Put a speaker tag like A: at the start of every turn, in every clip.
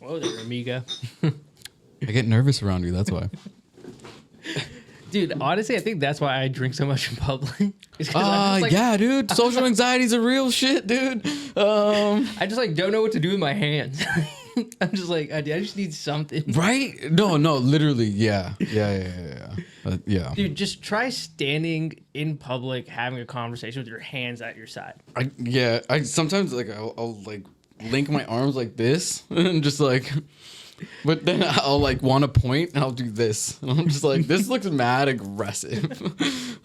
A: Whoa there, amiga.
B: I get nervous around you. That's why.
A: Dude, honestly, I think that's why I drink so much in public. Like,
B: yeah, dude. Social anxiety is a real shit, dude.
A: I just like don't know what to do with my hands. I'm just like, I just need something.
B: Right? No, literally. Yeah. Yeah.
A: Dude, just try standing in public, having a conversation with your hands at your side.
B: I sometimes like I'll like link my arms like this and just like, but then I'll like want to point and I'll do this. And I'm just like, this looks mad aggressive.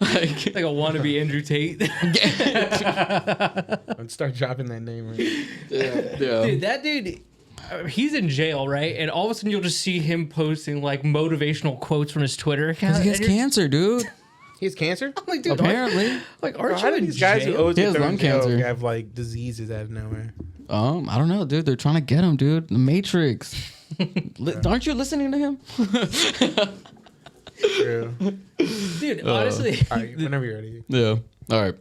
B: like
A: a wannabe Andrew Tate.
C: Let's start dropping that name. Right?
B: Yeah.
A: Dude, that dude, he's in jail, right? And all of a sudden you'll just see him posting like motivational quotes from his Twitter account.
B: Because he has cancer, dude.
C: He has cancer?
A: I'm like, dude,
B: apparently.
A: Like, aren't
C: how
A: you
C: do
A: in
C: these guys who
A: jail?
C: always
B: He
C: get
B: has
C: thrown
B: lung
C: in jail
B: cancer.
C: have like diseases out of nowhere?
B: I don't know, dude. They're trying to get him, dude. The Matrix. Aren't you listening to him?
C: True.
A: Dude, honestly.
C: All right, whenever you're ready.
B: Yeah. All right.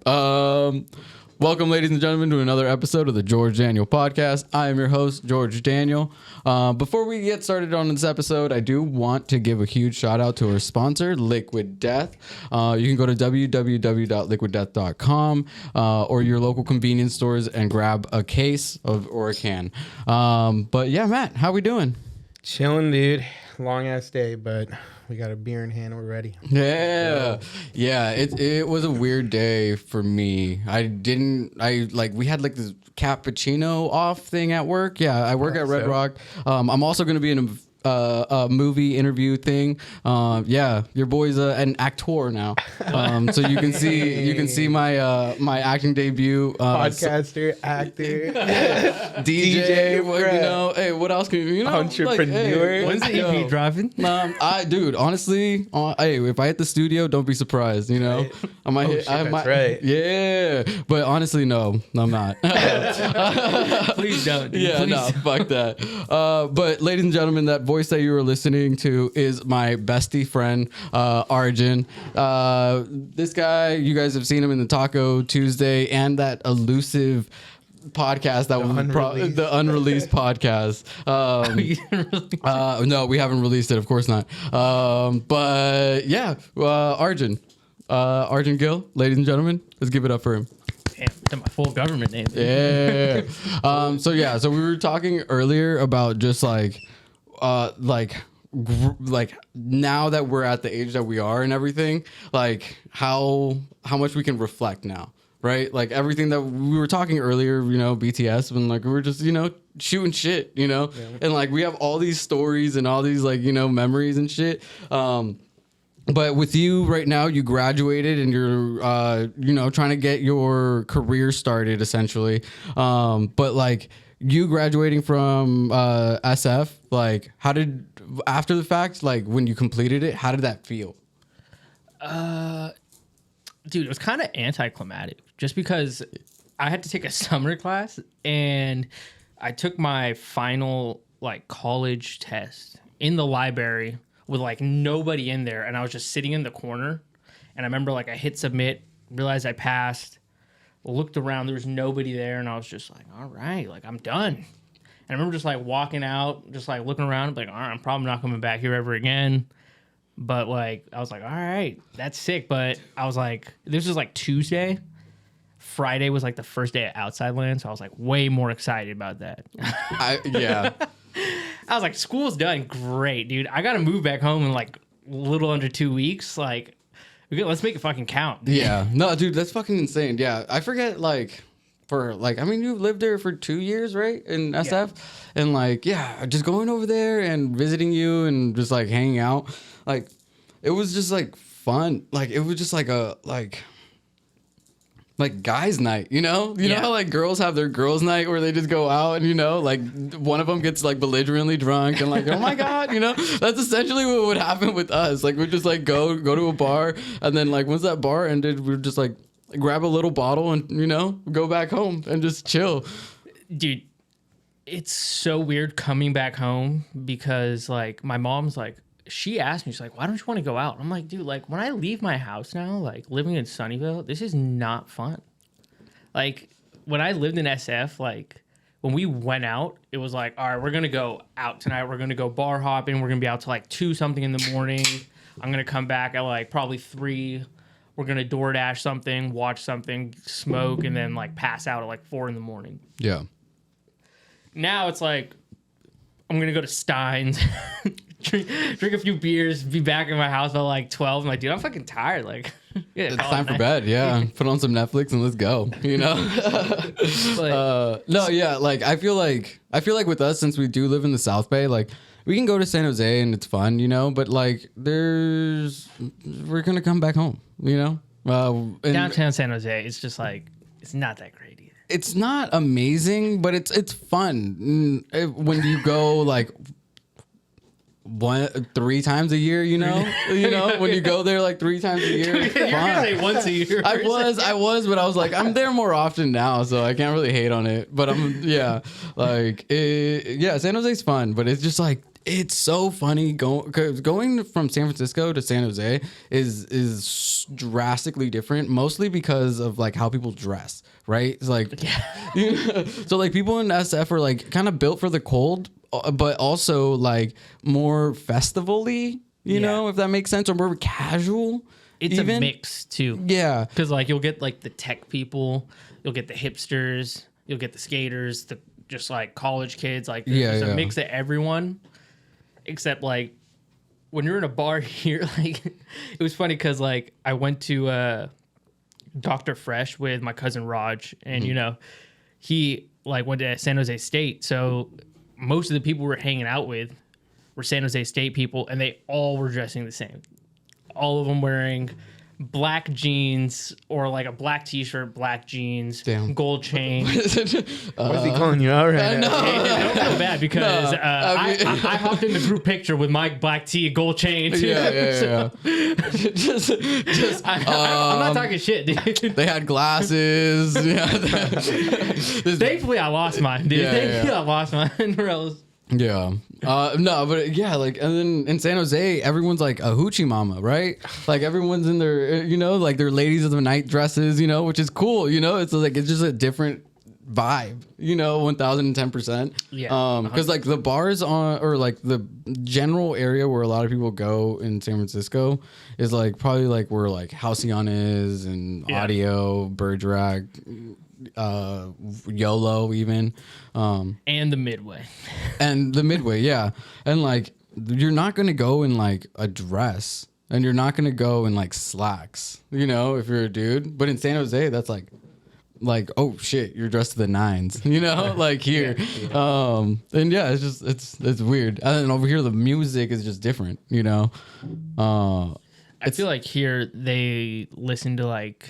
B: Welcome, ladies and gentlemen, to another episode of the George.Daniel podcast. I am your host, George.Daniel. Before we get started on this episode, I do want to give a huge shout out to our sponsor, Liquid Death. You can go to www.liquiddeath.com or your local convenience stores and grab a case or a can. But yeah, Matt, how we doing?
C: Chilling, dude. Long ass day, but we got a beer in hand. We're ready.
B: Yeah. It was a weird day for me. We had like this cappuccino off thing at work. Yeah, I work at Red Rock. I'm also going to be in a movie interview thing. Your boy's an actor now. So you can see my my acting debut.
C: Podcaster, actor,
B: DJ. Hey, what else can you know?
C: Entrepreneur.
A: When's the EP dropping?
B: Dude, honestly, hey, if I hit the studio, don't be surprised. You know,
C: Right.
B: I might hit.
C: That's right.
B: Yeah, but honestly, no, I'm not.
A: Please don't. Dude.
B: Yeah,
A: Please
B: no,
A: don't.
B: fuck that. But ladies and gentlemen, that voice that you were listening to is my bestie friend, Arjun. This guy, you guys have seen him in the Taco Tuesday and that elusive podcast that the unreleased podcast. No, we haven't released it, of course not. But yeah, Arjun Gill, ladies and gentlemen, let's give it up for him.
A: Damn, that's my full government name.
B: Yeah. So we were talking earlier about just like now that we're at the age that we are and everything, like how much we can reflect now, right? Like everything that we were talking earlier, you know, BTS, and like we were just, you know, shooting shit, you know, and like we have all these stories and all these like, you know, memories and shit. But with you right now, you graduated and you're, you know, trying to get your career started essentially. But like you graduating from SF, like after the fact, like when you completed it, how did that feel?
A: Dude, it was kind of anticlimactic just because I had to take a summer class and I took my final like college test in the library with like nobody in there, and I was just sitting in the corner, and I remember like I hit submit, realized I passed, looked around, there was nobody there, and I was just like, all right, like I'm done. And I remember just like walking out, just like looking around, like, all right, I'm probably not coming back here ever again. But like I was like, all right, that's sick. But I was like, this was like Tuesday. Friday was like the first day at Outside Land, so I was like way more excited about that. I was like, school's done. Great, dude. I got to move back home in like a little under 2 weeks. Like, let's make it fucking count.
B: Yeah. No, dude, that's fucking insane. Yeah. I forget, like, you lived there for 2 years, right? In SF? Yeah. And, like, yeah, just going over there and visiting you and just, like, hanging out. Like, it was just, like, fun. Like, it was just, like, like guys' night, you know? You know how like girls have their girls' night where they just go out and, you know, like one of them gets like belligerently drunk and like, oh my God, you know? That's essentially what would happen with us. Like we'd just like go to a bar, and then like once that bar ended, we'd just like grab a little bottle and, you know, go back home and just chill.
A: Dude, it's so weird coming back home because like my mom's like, she asked me, she's like, why don't you want to go out? I'm like, dude, like when I leave my house now, like living in Sunnyvale, this is not fun. Like when I lived in SF, like when we went out, it was like, all right, we're gonna go out tonight. We're gonna go bar hopping. We're gonna be out till like 2 something in the morning. I'm gonna come back at like probably 3. We're gonna DoorDash something, watch something, smoke, and then like pass out at like 4 in the morning.
B: Yeah.
A: Now it's like I'm gonna go to Stein's, drink a few beers, be back in my house by like 12. I'm like, dude, I'm fucking tired. Like, yeah,
B: It's time for bed. Yeah. Put on some Netflix and let's go. You know? No, yeah. Like, I feel like with us, since we do live in the South Bay, like, we can go to San Jose and it's fun, you know, but like we're going to come back home, you know?
A: Downtown San Jose, it's just like, it's not that great either.
B: It's not amazing, but it's fun. When you go like 3 times a year, you know, when you go there like 3 times a year, it's
A: You're gonna say once a year.
B: I was, but I was like, I'm there more often now, so I can't really hate on it. But San Jose's fun, but it's just like, it's so funny going from San Francisco to San Jose is drastically different, mostly because of like how people dress, right? It's like, so like people in SF are like kind of built for the cold, but also like more festival-y, you know, if that makes sense, or more casual.
A: It's a mix too.
B: Yeah.
A: Because like you'll get like the tech people, you'll get the hipsters, you'll get the skaters, the just like college kids. Like there's a mix of everyone. Except like when you're in a bar here, like it was funny because like I went to Dr. Fresh with my cousin Raj, and you know, he like went to San Jose State, so most of the people we're hanging out with were San Jose State people, and they all were dressing the same. All of them wearing black jeans or like a black t-shirt, black jeans, gold chain.
C: What's he calling you out right now?
A: I don't feel bad because I hopped in the group picture with my black tee, gold chain. Too.
B: Yeah.
A: I'm not talking shit, dude.
B: They had glasses.
A: Thankfully, I lost mine, dude. Thankfully, I lost mine.
B: Yeah. No, but yeah, like, and then in San Jose, everyone's like a hoochie mama, right? Like everyone's in their, you know, like their ladies of the night dresses, you know, which is cool, you know, it's like, it's just a different vibe, you know, 1010%.
A: Yeah.
B: Because like the bars or like the general area where a lot of people go in San Francisco is like probably like where like Halcyon is and Audio, Bergerac, YOLO even,
A: and the Midway,
B: yeah. And like you're not gonna go in like a dress, and you're not gonna go in like slacks, you know, if you're a dude. But in San Jose, that's like oh shit, you're dressed to the nines, you know, like here. And yeah, it's just it's weird. And then over here the music is just different, you know.
A: I feel like here they listen to like,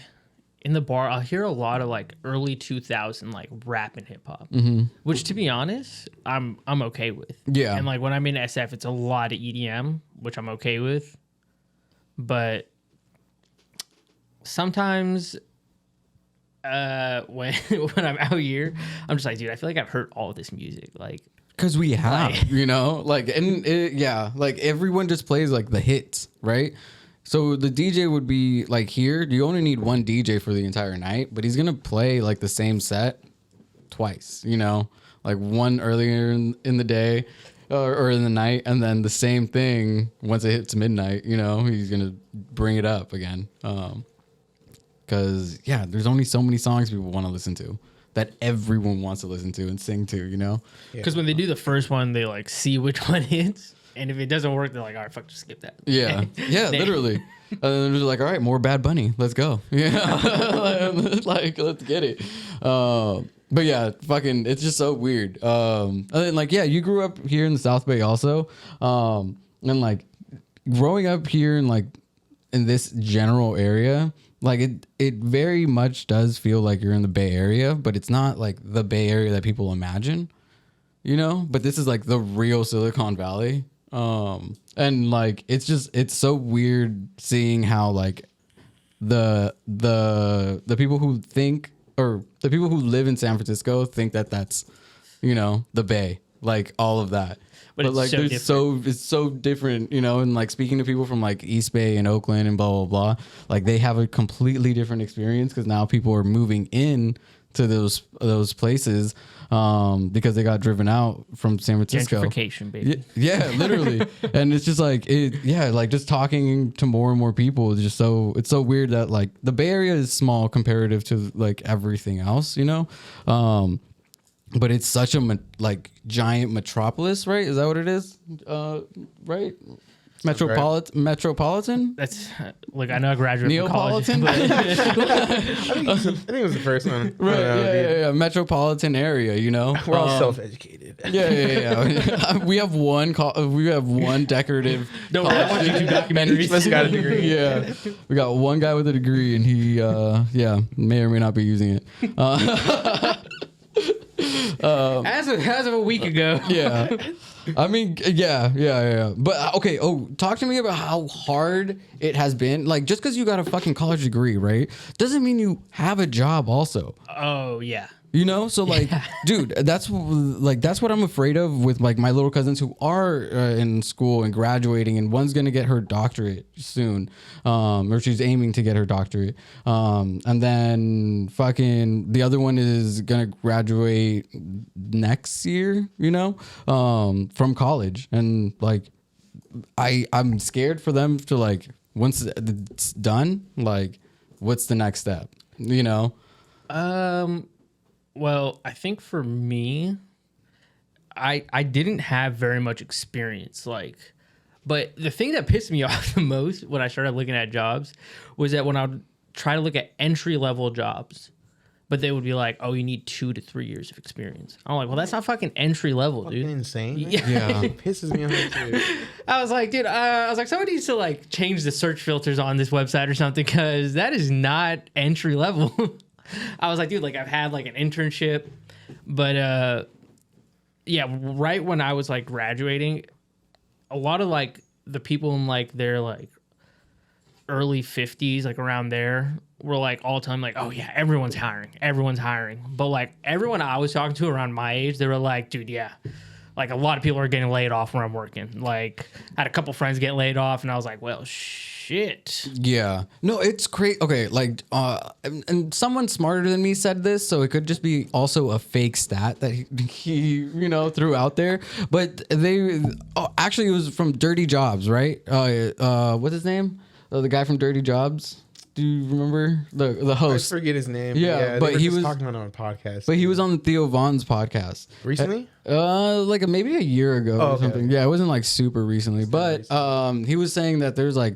A: in the bar, I'll hear a lot of like early 2000 like rap and hip hop, which to be honest, I'm okay with.
B: Yeah.
A: And like when I'm in SF, it's a lot of EDM, which I'm okay with. But sometimes when I'm out here, I'm just like, dude, I feel like I've heard all of this music. Like,
B: because we have, you know, like, and like everyone just plays like the hits, right? So the DJ would be like here, you only need one DJ for the entire night, but he's going to play like the same set twice, you know, like one earlier in the day or in the night. And then the same thing once it hits midnight, you know, he's going to bring it up again. Because there's only so many songs people want to listen to that everyone wants to listen to and sing to, you know?
A: Because when they do the first one, they like see which one hits. And if it doesn't work, they're like, all right, fuck, just skip that.
B: Yeah. Yeah, literally. And then they're just like, all right, more Bad Bunny. Let's go. Yeah. Like, let's get it. But yeah, fucking, it's just so weird. And then like, yeah, you grew up here in the South Bay also. And like, growing up here in like, in this general area, like it very much does feel like you're in the Bay Area, but it's not like the Bay Area that people imagine, you know? But this is like the real Silicon Valley. And like it's so weird seeing how like the people who think, or the people who live in San Francisco think that that's, you know, the Bay, like all of that. But like it's so different, you know, and like speaking to people from like East Bay and Oakland and blah blah blah, like they have a completely different experience because now people are moving in to those places because they got driven out from San Francisco.
A: Gentrification, baby.
B: Yeah, literally. And it's just like just talking to more and more people is just it's so weird that like the Bay Area is small comparative to like everything else, you know. But it's such a giant metropolis, right? Is that what it is? Right? Metropolitan?
A: That's like I know I graduated
B: Neapolitan?
A: from college.
C: I think it was the first one.
B: Right. Yeah. Metropolitan area, you know.
C: We're all self-educated.
B: Yeah. we have one decorative.
A: Don't worry, I want you to do documentaries.
C: Each of us got a degree.
B: Yeah. We got one guy with a degree, and he may or may not be using it.
A: As of a week ago.
B: Yeah. I mean, yeah. But okay. Oh, talk to me about how hard it has been. Like, just because you got a fucking college degree, right, doesn't mean you have a job. Also.
A: Oh yeah.
B: You know, so like, dude, that's what I'm afraid of with like my little cousins who are in school and graduating, and one's gonna get her doctorate soon, or she's aiming to get her doctorate, and then fucking the other one is gonna graduate next year, you know, from college, and like, I'm scared for them to like once it's done, like, what's the next step, you know?
A: Well, I think for me, I didn't have very much experience, but the thing that pissed me off the most when I started looking at jobs was that when I would try to look at entry level jobs, but they would be like, "Oh, you need 2 to 3 years of experience." I'm like, "Well, that's not fucking entry level, dude."
C: Insane.
B: Yeah.
C: It pisses me off too.
A: I was like, dude, somebody needs to like change the search filters on this website or something, because that is not entry level. I was like, dude, like I've had like an internship, but right when I was like graduating, a lot of like the people in like their like early 50s, like around there, were like all the time like, oh yeah, everyone's hiring. But like everyone I was talking to around my age, they were like, dude, yeah, like a lot of people are getting laid off where I'm working. Like I had a couple friends get laid off, and I was like, well, shit.
B: Yeah. No, it's crazy. Okay, like, and someone smarter than me said this, so it could just be also a fake stat that he threw out there. But actually, it was from Dirty Jobs, right? What's his name? The guy from Dirty Jobs. Do you remember the host?
C: I forget his name.
B: Yeah,
C: but he was talking about it on a podcast.
B: But he was on Theo Vaughn's podcast
C: recently.
B: Like maybe a year ago or something. Okay. Yeah, it wasn't like super recently, but he was saying that there's like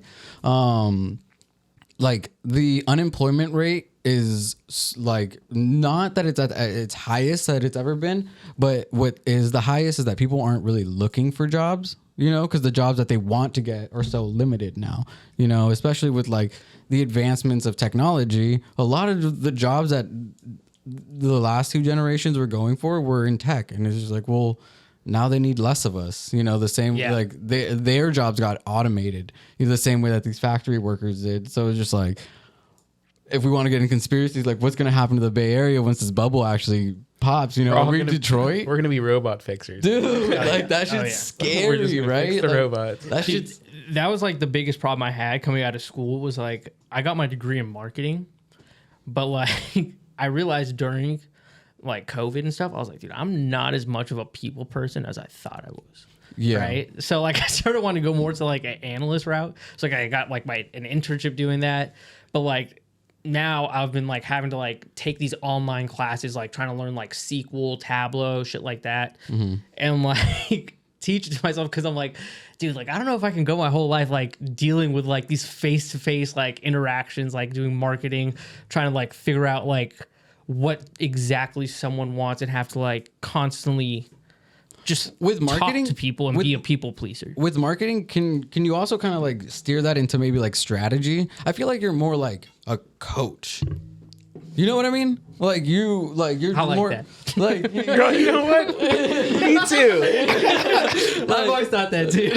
B: the unemployment rate is like not that it's at its highest that it's ever been, but what is the highest is that people aren't really looking for jobs. You know, because the jobs that they want to get are so limited now, you know, especially with like the advancements of technology. A lot of the jobs that the last 2 generations were going for were in tech. And it's just like, well, now they need less of us, you know, the same, like their jobs got automated the same way that these factory workers did. So it's just like, if we want to get in conspiracies, like what's going to happen to the Bay Area once this bubble actually pops, you know, are we in Detroit?
C: We're going to be robot fixers.
B: Dude, like that shit's scary, right?
C: Fix the
B: like,
C: robots.
A: That was like the biggest problem I had coming out of school was like, I got my degree in marketing, but like I realized during like COVID and stuff, I was like, dude, I'm not as much of a people person as I thought I was.
B: Yeah.
A: Right. So like I started wanting to go more to like an analyst route. So like I got like an internship doing that, but like now I've been like having to like take these online classes, like trying to learn like SQL, Tableau, shit like that, and like teach it to myself, because I'm like, dude, like I don't know if I can go my whole life like dealing with like these face-to-face like interactions, like doing marketing, trying to like figure out like what exactly someone wants, and have to like constantly just
B: with marketing
A: talk to people and be a people pleaser.
B: With marketing, can you also kind of like steer that into maybe like strategy? I feel like you're more like a coach. You know what I mean? Like you're more
A: that.
B: like
C: you know what? Me too.
A: I've always thought that too.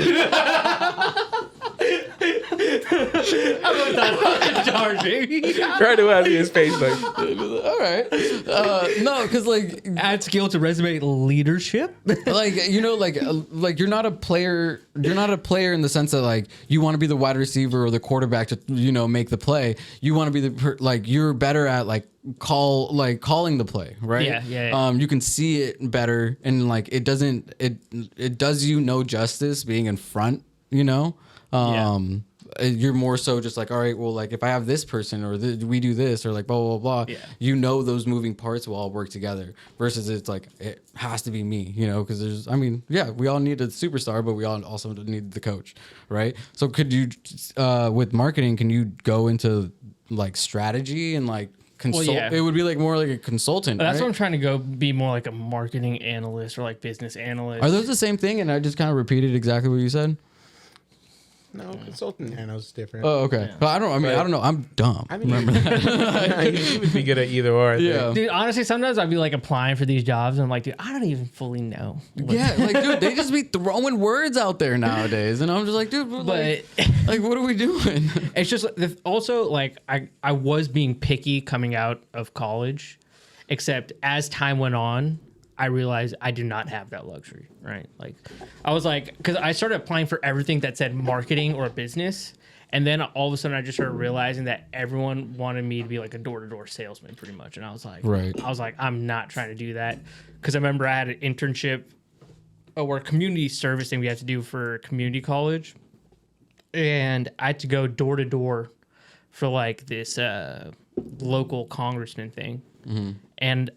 A: I'm gonna charge, baby.
C: Right away, I see his face like,
B: All right. No, because like
A: Add skill to resume leadership.
B: like like you're not a player. You're not a player in the sense that like you want to be the wide receiver or the quarterback to make the play. You want to be you're better at calling the play, right?
A: Yeah.
B: You can see it better, and like it does you no justice being in front. You're more so just like, all right, well, like if I have this person or we do this or like blah blah blah, those moving parts will all work together. Versus it's like it has to be me, because we all need a superstar, but we all also need the coach, right? So could you, with marketing, can you go into like strategy and like consult? It would be like more like a consultant.
A: That's
B: right?
A: what I'm trying to go be more like a marketing analyst or like business analyst.
B: Are those the same thing? And I just kind of repeated exactly what you said.
C: no, consultant is different.
B: Oh, okay.
A: Yeah.
B: But I don't know. I'm dumb. Remember that?
C: you would be good at either or. I think.
B: Yeah.
A: Dude, honestly, sometimes I'd be like applying for these jobs and I'm like, dude, I don't even fully know.
B: Yeah, like dude, they just be throwing words out there nowadays, and I'm just like, dude,
A: But
B: like what are we doing?
A: it's just also like I was being picky coming out of college, except as time went on, I realized I do not have that luxury, right? Like I was like, because I started applying for everything that said marketing or business. And then all of a sudden I just started realizing that everyone wanted me to be like a door-to-door salesman pretty much. And I was like, I'm not trying to do that. Because I remember I had an internship or community service thing we had to do for community college. And I had to go door-to-door for like this local congressman thing. Mm-hmm. And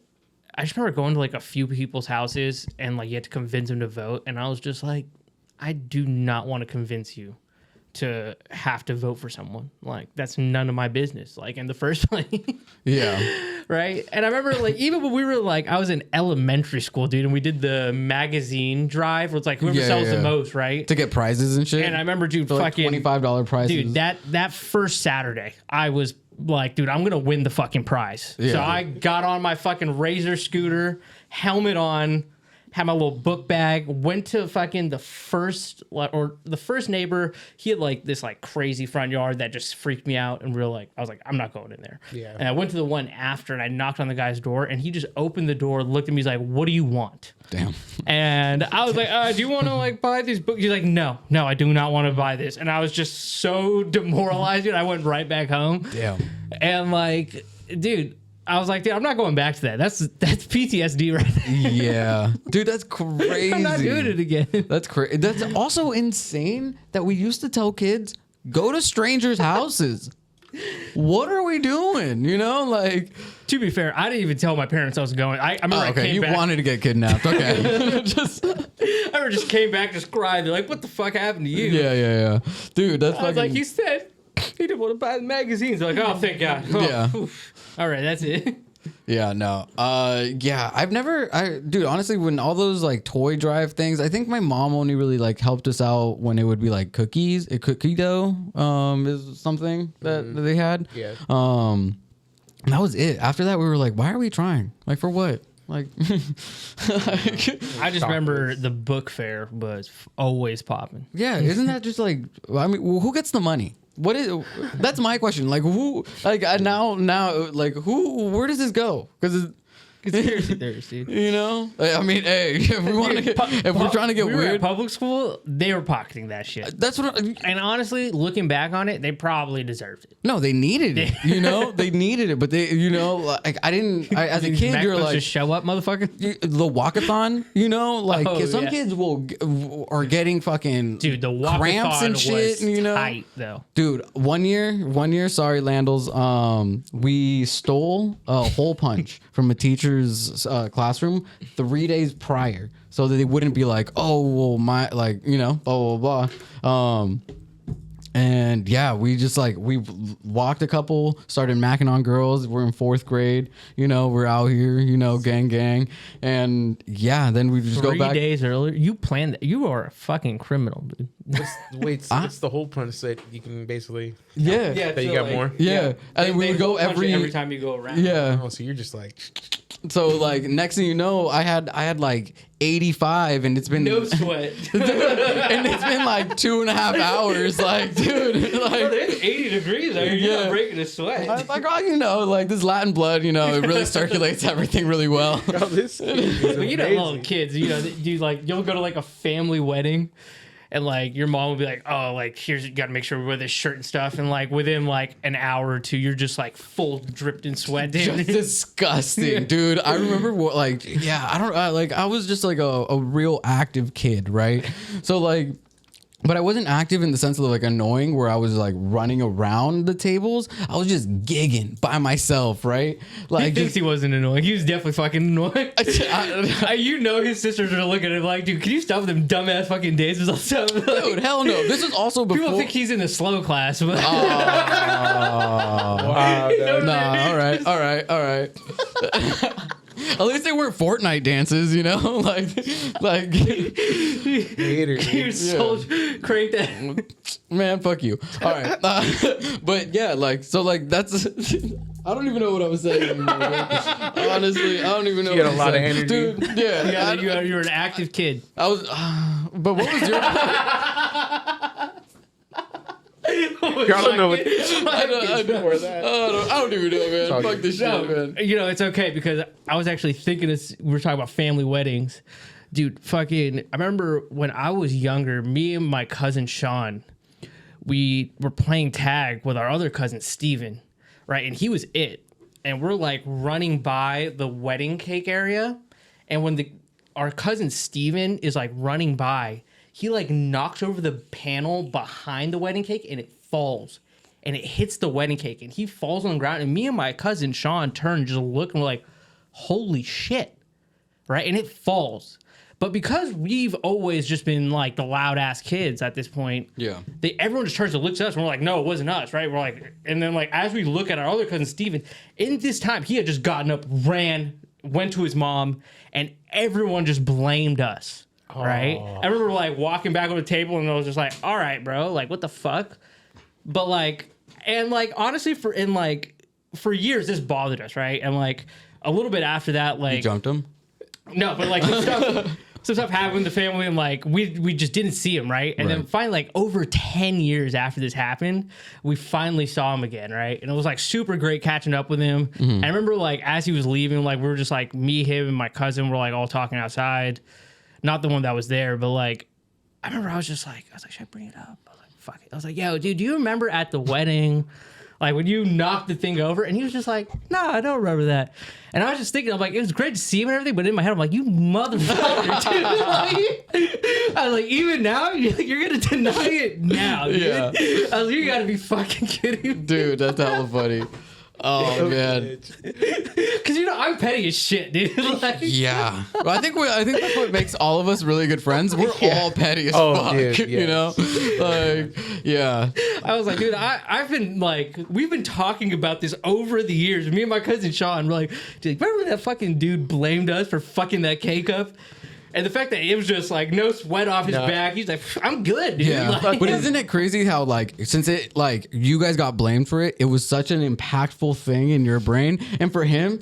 A: I just remember going to like a few people's houses and like you had to convince them to vote. And I was just like, I do not want to convince you to have to vote for someone. Like that's none of my business. Like in the first place.
B: Yeah.
A: Right. And I remember like even when we were like, I was in elementary school, dude, and we did the magazine drive where it's like whoever sells the most, right?
B: To get prizes and shit.
A: And I remember, dude,
B: for
A: fucking
B: like $25 prizes.
A: Dude, that first Saturday, I was like, dude, I'm gonna win the fucking prize.
B: Yeah.
A: So I got on my fucking Razor scooter, helmet on, had my little book bag, went to fucking the first neighbor. He had like this like crazy front yard that just freaked me out, and I was like, I'm not going in there.
C: Yeah.
A: And I went to the one after, and I knocked on the guy's door, and he just opened the door, looked at me, he's like, "What do you want?"
B: Damn.
A: And I was like, "Do you want to like buy these books?" He's like, "No, I do not want to buy this." And I was just so demoralized, dude. I went right back home.
B: Damn.
A: And like, dude, I was like, dude, I'm not going back to that. That's PTSD right there.
B: Yeah. Dude, that's crazy.
A: I'm not doing it again.
B: That's crazy. That's also insane that we used to tell kids, go to strangers' houses. What are we doing? Like...
A: To be fair, I didn't even tell my parents I was going. I remember I came
B: you
A: back.
B: wanted to get kidnapped. Okay.
A: I remember just came back, just cried. They're like, "What the fuck happened to you?"
B: Yeah. Dude, that's
A: I was like, "He said he didn't want to buy the magazines." They're like, "Oh, thank God." Oh,
B: Yeah.
A: oof. All right, that's it.
B: Yeah, no. Dude, honestly, when all those like toy drive things, I think my mom only really like helped us out when it would be like cookie dough, is something that they had.
C: Yeah.
B: And that was it. After that, we were like, why are we trying? Like, for what? Like,
A: I just remember the book fair was always popping.
B: yeah, isn't that just like, who gets the money? What is? That's my question. Like, who? Like, now, like, who? Where does this go? Because
A: Conspiracy theories, dude.
B: I mean, hey, if we want to get, if we're trying to get
A: we were at
B: weird,
A: public school, they were pocketing that shit.
B: that's what.
A: And honestly, looking back on it, they probably deserved it.
B: No, they needed it. They needed it, but they, like, I didn't. As a kid, you're like,
A: just show up, motherfucker.
B: the walkathon. Like some
A: yeah.
B: kids are getting fucking
A: Dude, the
B: cramps and
A: walkathon
B: shit.
A: was tight though.
B: Dude, one year, sorry, Landals, we stole a hole punch from a teacher's classroom 3 days prior, so that they wouldn't be like, oh, well, my, like, blah, blah, blah. And yeah, we just like, we walked a couple, started macking on girls. We're in 4th grade, we're out here, gang. And yeah, then we just go back.
A: 3 days earlier, you planned that. You are a fucking criminal, dude.
C: What's the whole punch that you can basically...
B: Yeah.
C: That you got more?
B: Yeah. And we would go every
A: time you go around.
B: Yeah.
C: Oh, so you're just like...
B: So like next thing you know, I had like 85, and it's been
A: No sweat.
B: and it's been like 2.5 hours. Like, dude, like
A: It's 80 degrees out here. You're not breaking a sweat.
B: I was like, oh, you know, like this Latin blood, you know, it really circulates everything really well.
C: Bro, this is
A: But you know,
C: amazing.
A: little kids, you know, you'll go to like a family wedding, and like your mom will be like, oh, like here's, you gotta make sure we wear this shirt and stuff, and like within like an hour or two, you're just like full dripped in sweat,
B: Just
A: dude.
B: disgusting, dude. I remember I was just like a real active kid, right? So like, but I wasn't active in the sense of like annoying where I was like running around the tables. I was just gigging by myself, right?
A: He
B: Like,
A: thinks he wasn't annoying. He was definitely fucking annoying. You know his sisters are looking at him like, dude, can you stop with them dumbass fucking dances or something? Like,
B: dude, hell no. This is also before.
A: people think he's in a slow class, but
C: Wow, dude.
B: Nah, all right. At least they weren't Fortnite dances, you know, like
C: Hater,
A: he
C: dude.
A: was so cranked that.
B: man, fuck you. All right, but yeah, like so, like that's. I don't even know what I was saying anymore. Honestly, I don't even know.
C: You
B: what
C: got a lot of
B: saying.
C: energy.
B: dude. Yeah,
A: You're an active kid.
B: I was. But what was your?
C: I don't know what.
B: I don't even know, man.
C: Talking.
B: Fuck this shit, man.
A: You know, it's okay because I was actually thinking this. We were talking about family weddings. Dude, fucking, I remember when I was younger, me and my cousin Sean, we were playing tag with our other cousin Steven, right? And he was it. And we're like running by the wedding cake area. And when our cousin Steven is like running by, he like knocks over the panel behind the wedding cake and it falls. And it hits the wedding cake and he falls on the ground. And me and my cousin Sean turn and just look and we're like, holy shit. Right? And it falls. But because we've always just been like the loud ass kids at this point,
B: Yeah.
A: Everyone just turns to look at us and we're like, no, it wasn't us, right? We're like, and then like as we look at our other cousin Steven, in this time he had just gotten up, ran, went to his mom, and everyone just blamed us. Right? I remember like walking back on the table and I was just like, all right, bro, like what the fuck? But like, and like honestly for years this bothered us, right? And like a little bit after that, like
B: You jumped him.
A: no, but like some stuff happened in the family and like we just didn't see him, right? And then
B: Right.
A: finally, like over 10 years after this happened, we finally saw him again, right? And it was like super great catching up with him. I remember like as he was leaving, like we were just like me, him, and my cousin were like all talking outside. Not the one that was there, but like I remember I was like, should I bring it up? I was like, fuck it. I was like, yo, dude, do you remember at the wedding? Like when you knocked the thing over, and he was just like, "No, I don't remember that." And I was just thinking, I'm like, it was great to see him and everything, but in my head, I'm like, "You motherfucker, dude!" Like, I was like, even now, you're gonna deny it now, dude.
B: Yeah.
A: I was like, you gotta be fucking kidding me,
B: Dude, that's hella funny. Oh man.
A: because you know I'm petty as shit, dude. Like,
B: Yeah. Well, I think that's what makes all of us really good friends. We're all petty as fuck.
C: dude,
B: You know? Like, yeah.
A: I was like, dude, I've been like, we've been talking about this over the years. Me and my cousin Sean were like, dude, remember when that fucking dude blamed us for fucking that cake up? And the fact that it was just like no sweat off his back, he's like, I'm good, dude.
B: Yeah.
A: Like,
B: But isn't it crazy how like since it like you guys got blamed for it, it was such an impactful thing in your brain, and for him,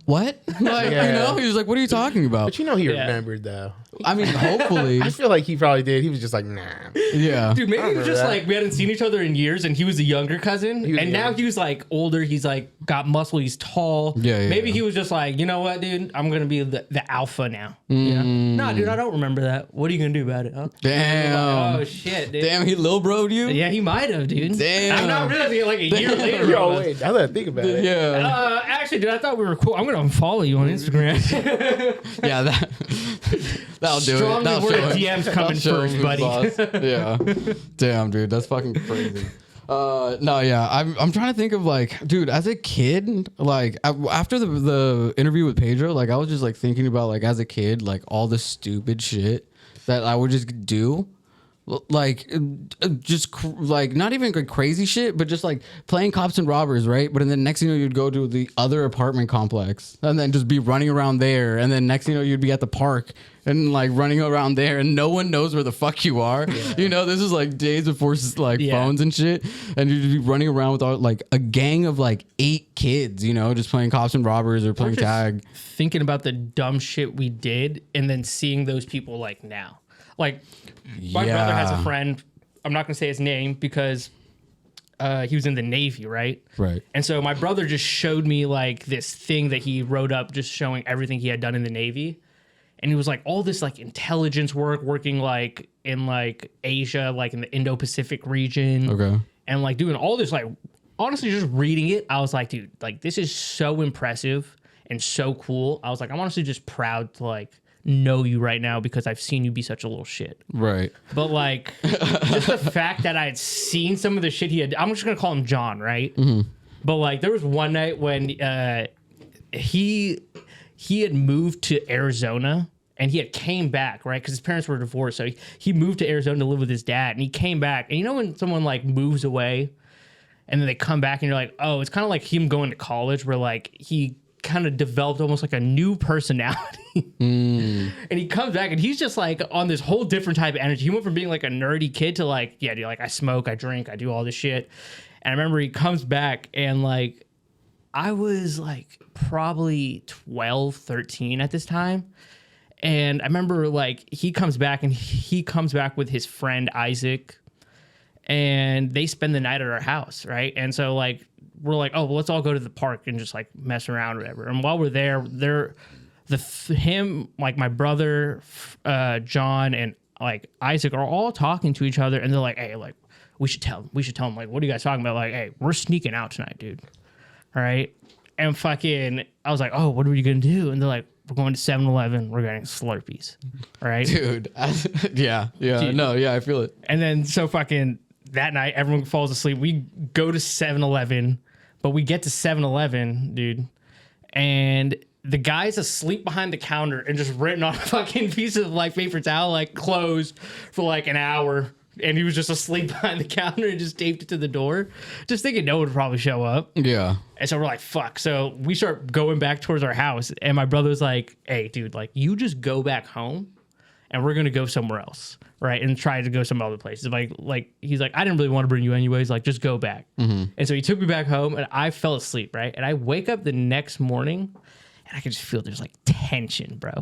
B: what? Like,
C: Yeah.
B: you know, he was like, "What are you talking about?"
C: But you know he
A: Yeah.
C: remembered though.
B: I mean, hopefully,
C: I feel like he probably did. He was just like, nah.
B: yeah.
A: dude, maybe it was
C: remember
A: just
C: that.
A: like we hadn't seen each other in years, and he was a younger cousin,
C: was
A: and now
C: young.
A: he was like older. He's like got muscle. He's tall.
B: Yeah, yeah,
A: Maybe
B: yeah.
A: he was just like, you know what, dude, I'm gonna be the alpha now. Yeah. Nah, dude, I don't remember that. What are you gonna do about it? Huh?
B: Damn.
A: Oh shit, dude.
B: Damn, he lil bro'd you?
A: Yeah, he might have, dude.
B: Damn.
A: I'm not realizing it like a year later.
C: Yo,
A: almost.
C: wait. Now that I think about it.
B: Yeah.
A: Actually, dude, I thought we were cool. I'm gonna unfollow you on Instagram.
B: Yeah, that'll do it.
A: Strongly
B: That'll
A: worded
B: show it.
A: DMs coming
B: That'll show
A: first,
B: who's
A: buddy.
B: boss. Yeah. Damn, dude, that's fucking crazy. No, yeah, I'm trying to think of like, dude, as a kid, like after the interview with Pedro, like I was just like thinking about like as a kid, like all the stupid shit that I would just do. like like not even like crazy shit, but just like playing cops and robbers, right? But then next thing you know, you'd go to the other apartment complex and then just be running around there, and then next thing you know, you'd be at the park and like running around there, and no one knows where the fuck you are. You know, this is like days before like phones and shit, and you'd be running around with all, like a gang of like 8 kids, you know, just playing cops and robbers or playing tag.
A: Thinking about the dumb shit we did, and then seeing those people like now. Like, my brother has a friend. I'm not gonna say his name because he was in the Navy, right?
B: Right.
A: And so my brother just showed me like this thing that he wrote up, just showing everything he had done in the Navy. And it was like all this like intelligence work, working like in like Asia, like in the Indo-Pacific region.
B: Okay.
A: And like doing all this, like honestly just reading it, I was like, dude, like this is so impressive and so cool. I was like, I'm honestly just proud to like know you right now because I've seen you be such a little shit.
B: Right.
A: But like just the fact that I had seen some of the shit he had, I'm just gonna call him John, right? Mm-hmm. But like there was one night when he had moved to Arizona and he had came back, right? Because his parents were divorced. So he moved to Arizona to live with his dad, and he came back. And you know when someone like moves away and then they come back and you're like, oh, it's kind of like him going to college where like he kind of developed almost like a new personality. And he comes back and he's just like on this whole different type of energy. He went from being like a nerdy kid to like, yeah, dude, like I smoke, I drink, I do all this shit. And I remember he comes back and like, I was like probably 12, 13 at this time. And I remember like he comes back with his friend Isaac, and they spend the night at our house, right? And so like we're like, oh, well, let's all go to the park and just like mess around or whatever. And while we're there, him, like my brother, John, and like Isaac are all talking to each other, and they're like, hey, like we should tell him, like, what are you guys talking about? Like, hey, we're sneaking out tonight, dude. All right. And fucking, I was like, oh, what are you gonna do? And they're like, we're going to 7-Eleven. We're getting Slurpees. All right.
B: Dude. Yeah.
A: Dude.
B: No, yeah, I feel it.
A: And then so fucking that night, everyone falls asleep. We go to 7-Eleven, but we get to 7-Eleven, dude, and the guy's asleep behind the counter and just written on a fucking piece of like paper towel, like closed for like an hour. And he was just asleep behind the counter and just taped it to the door, just thinking no one would probably show up.
B: Yeah.
A: And so we're like, fuck. So we start going back towards our house. And my brother's like, hey, dude, like you just go back home and we're going to go somewhere else. Right. And try to go some other places. Like he's like, I didn't really want to bring you anyways. Like, just go back. Mm-hmm. And so he took me back home and I fell asleep. Right. And I wake up the next morning and I can just feel there's like tension, bro.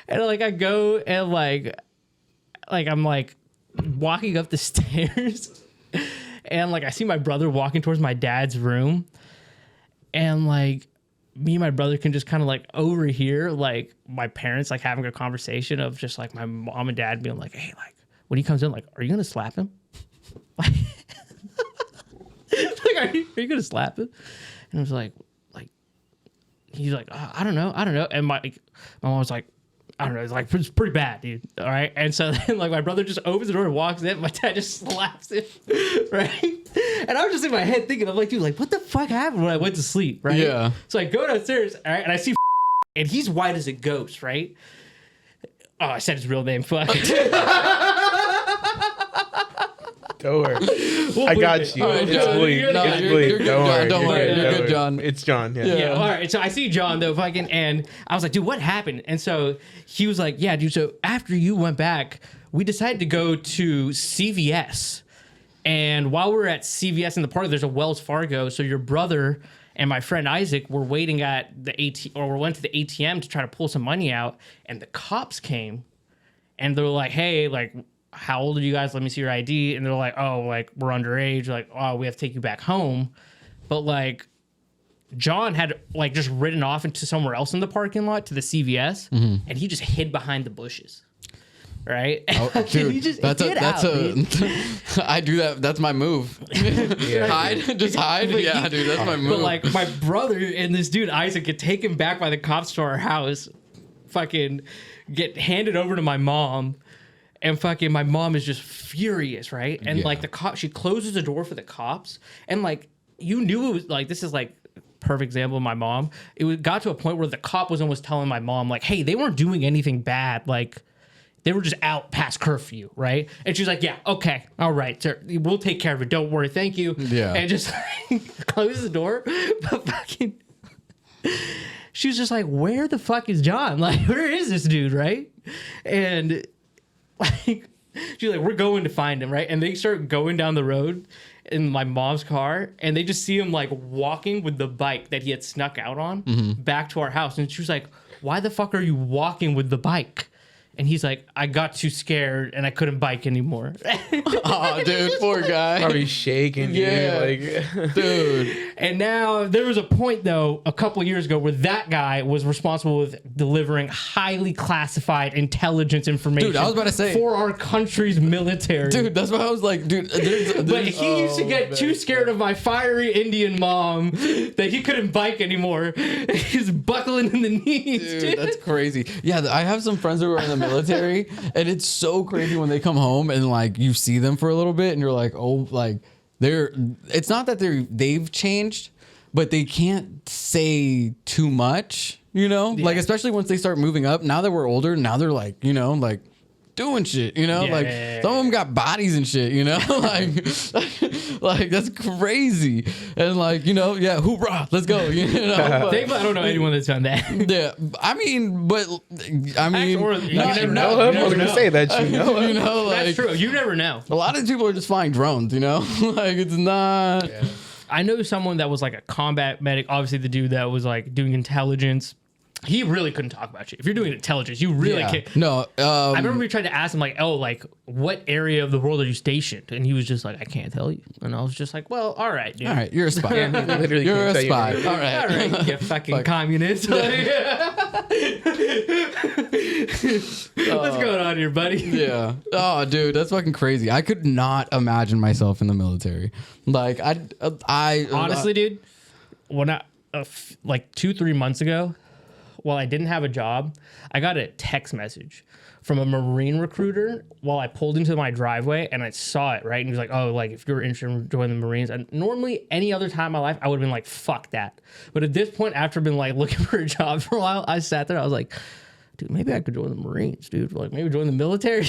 A: And like I go and like I'm like walking up the stairs and like I see my brother walking towards my dad's room, and like me and my brother can just kind of like overhear like my parents like having a conversation of just like my mom and dad being like, hey, like when he comes in, like, are you gonna slap him? Like, are you gonna slap him? And I was like he's like, I don't know. And my mom was like, I don't know, it's like, it's pretty bad, dude. All right. And so then like my brother just opens the door and walks in. My dad just slaps him. Right. And I was just in my head thinking, I'm like, dude, like what the fuck happened when I went to sleep? Right.
B: Yeah.
A: So I go downstairs, all right, and I see and he's white as a ghost, right? Oh, I said his real name. Fuck.
C: Don't worry. I got you.
B: Right,
C: it's bleep.
B: No,
C: It's
B: you're
C: bleep.
B: good,
C: Don't
B: John.
C: worry.
B: Don't worry. You're good, John.
C: It's John. Yeah.
A: Yeah, all right. So I see John though, fucking, and I was like, dude, what happened? And so he was like, yeah, dude. So after you went back, we decided to go to CVS, and while we were at CVS in the park, there's a Wells Fargo. So your brother and my friend Isaac were waiting at the ATM, or we went to the ATM to try to pull some money out, and the cops came, and they were like, hey, like, how old are you guys? Let me see your ID. And they're like, oh, like we're underage. Like, oh, we have to take you back home. But like John had like just ridden off into somewhere else in the parking lot to the CVS, and he just hid behind the bushes. Right?
B: Oh, dude,
A: He just
B: that's
A: hid out,
B: I do that. That's my move. Hide, just hide. Yeah, dude, that's my move.
A: But like my brother and this dude Isaac get taken back by the cops to our house, fucking get handed over to my mom. And fucking my mom is just furious, right? And like the cop, she closes the door for the cops. And like, you knew it was like, this is like perfect example of my mom. Got to a point where the cop was almost telling my mom like, hey, they weren't doing anything bad. Like They were just out past curfew, right? And she's like, yeah, okay, all right, sir, we'll take care of it. Don't worry, thank you.
B: Yeah.
A: And just close the door. But fucking, she was just like, where the fuck is John? Like, where is this dude, right? And like, she's like, we're going to find him, right? And they start going down the road in my mom's car, and they just see him like walking with the bike that he had snuck out on back to our house. And she was like, why the fuck are you walking with the bike? And he's like, I got too scared and I couldn't bike anymore.
B: Oh, dude, poor guy.
C: Probably shaking.
B: Yeah.
C: Like,
B: Dude.
A: And now there was a point, though, a couple of years ago where that guy was responsible with delivering highly classified intelligence information.
B: Dude, I was about to say.
A: For our country's military.
B: Dude, that's what I was like, dude.
A: But he used to get too scared of my fiery Indian mom that he couldn't bike anymore. He's buckling in the knees,
B: Dude, that's crazy. Yeah, I have some friends who are in the military, and it's so crazy when they come home and like you see them for a little bit, and you're like, oh, like it's not that they've changed, but they can't say too much, you know? Yeah. Like, especially once they start moving up. Now that we're older, now they're like, you know, like doing shit, you know? Some of them got bodies and shit, you know? like that's crazy. And like, you know, yeah, hoorah, let's go. You know?
A: I don't know anyone that's done that.
B: Yeah, I mean,
A: you never know.
C: I was gonna say that, you know,
B: you know, like,
A: that's true. You never know.
B: A lot of people are just flying drones, you know? Like, it's not.
C: Yeah.
A: I know someone that was like a combat medic. Obviously, the dude that was like doing intelligence. He really couldn't talk about shit. If you're doing intelligence, you really can't.
B: No.
A: I remember we tried to ask him, like, oh, like, what area of the world are you stationed? And he was just like, I can't tell you. And I was just like, well, all right, dude.
B: All right, you're a spy.
C: Yeah, he literally
B: You're
C: can't
B: a
C: tell
B: spy.
C: you.
B: All right.
A: All right, you fucking communist. What's going on here, buddy?
B: Yeah. Oh, dude, that's fucking crazy. I could not imagine myself in the military. Like, I
A: honestly, dude, when like 2-3 months ago, while I didn't have a job, I got a text message from a Marine recruiter while I pulled into my driveway, and I saw it, right? And he was like, oh, like, if you're interested in joining the Marines. And normally, any other time in my life, I would have been like, fuck that. But at this point, after been like looking for a job for a while, I sat there, I was like, dude, maybe I could join the Marines, dude. Like, maybe join the military.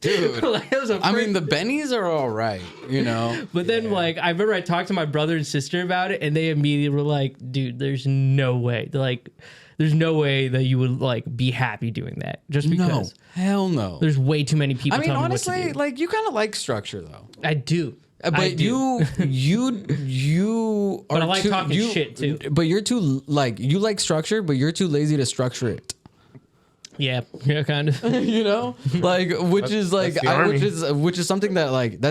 B: Dude,
A: like,
B: I mean, the bennies are all right, you know?
A: But then, like, I remember I talked to my brother and sister about it, and they immediately were like, dude, there's no way. They're like, there's no way that you would, like, be happy doing that. Just because.
B: No, hell no.
A: There's way too many people.
B: I mean,
A: telling
B: honestly,
A: me what to do.
B: like, you kind of like structure, though.
A: I do.
B: But you are
A: But I like
B: too,
A: talking shit, too.
B: But you're too, like, you like structure, but you're too lazy to structure it.
A: Yeah, kind of.
B: You know, like, which is something that, like,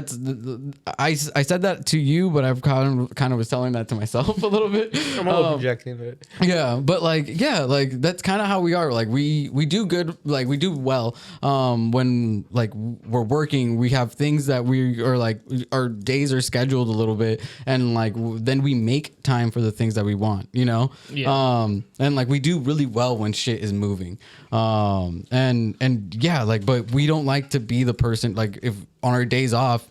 B: I said that to you, but I've kind of was telling that to myself a little bit.
C: I'm all projecting it.
B: Yeah, but like, yeah, like that's kind of how we are. Like, we do good, like we do well. When like we're working, we have things that we are like, our days are scheduled a little bit, and like then we make time for the things that we want. You know, and like we do really well when shit is moving. And yeah, like, but we don't like to be the person, like, if on our days off,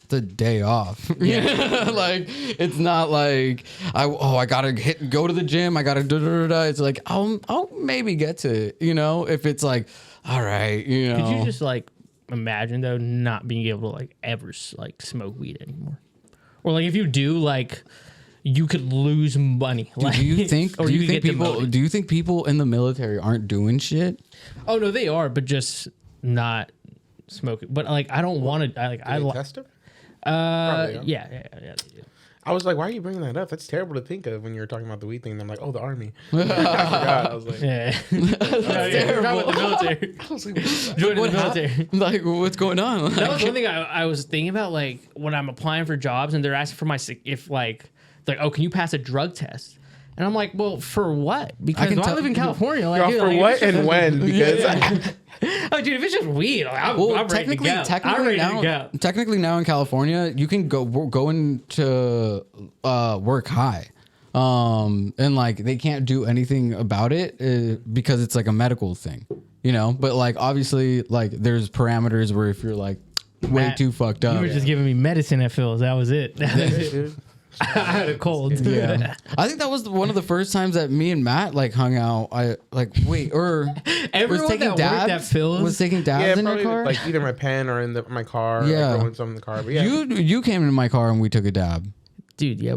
B: the day off. Yeah. Like, it's not like I gotta go to the gym, I gotta It's like I'll maybe get to it, you know, if it's like, all right, you know.
A: Could you just like imagine though not being able to like ever like smoke weed anymore, or like if you do, like, you could lose money.
B: Like, do you think people in the military aren't doing shit?
A: Oh no, they are, but just not smoking. But like, I don't want to. I
C: test them?
A: Yeah, they do.
C: I was like, why are you bringing that up? That's terrible to think of when you were talking about the weed thing. And I'm like, oh, the army. I forgot. I was like,
A: yeah. Terrible. With the military.
C: I was like,
A: joining the military.
B: Like, what's going on? Like,
A: that was one thing I was thinking about. Like, when I'm applying for jobs and they're asking for like, oh, can you pass a drug test? And I'm like, well, for what? Because I live in California. Like,
C: for what and when? Because
A: oh, dude, if it's just weed, like, I'm ready to go.
B: Technically now in California, you can go into work high. And like they can't do anything about it because it's like a medical thing, you know? But like obviously like there's parameters where if you're like way too fucked up.
A: You were just giving me medicine at Phil's. That was it. I had a cold.
B: Yeah, I think that was one of the first times that me and Matt like hung out.
A: Everyone that worked at Phil's
B: was taking dabs
C: Yeah,
B: in your
C: probably
B: car.
C: like either my pen or in my car.
B: Yeah.
C: Like, rolling some in the car. But yeah,
B: You came in my car and we took a dab.
A: dude. Yeah,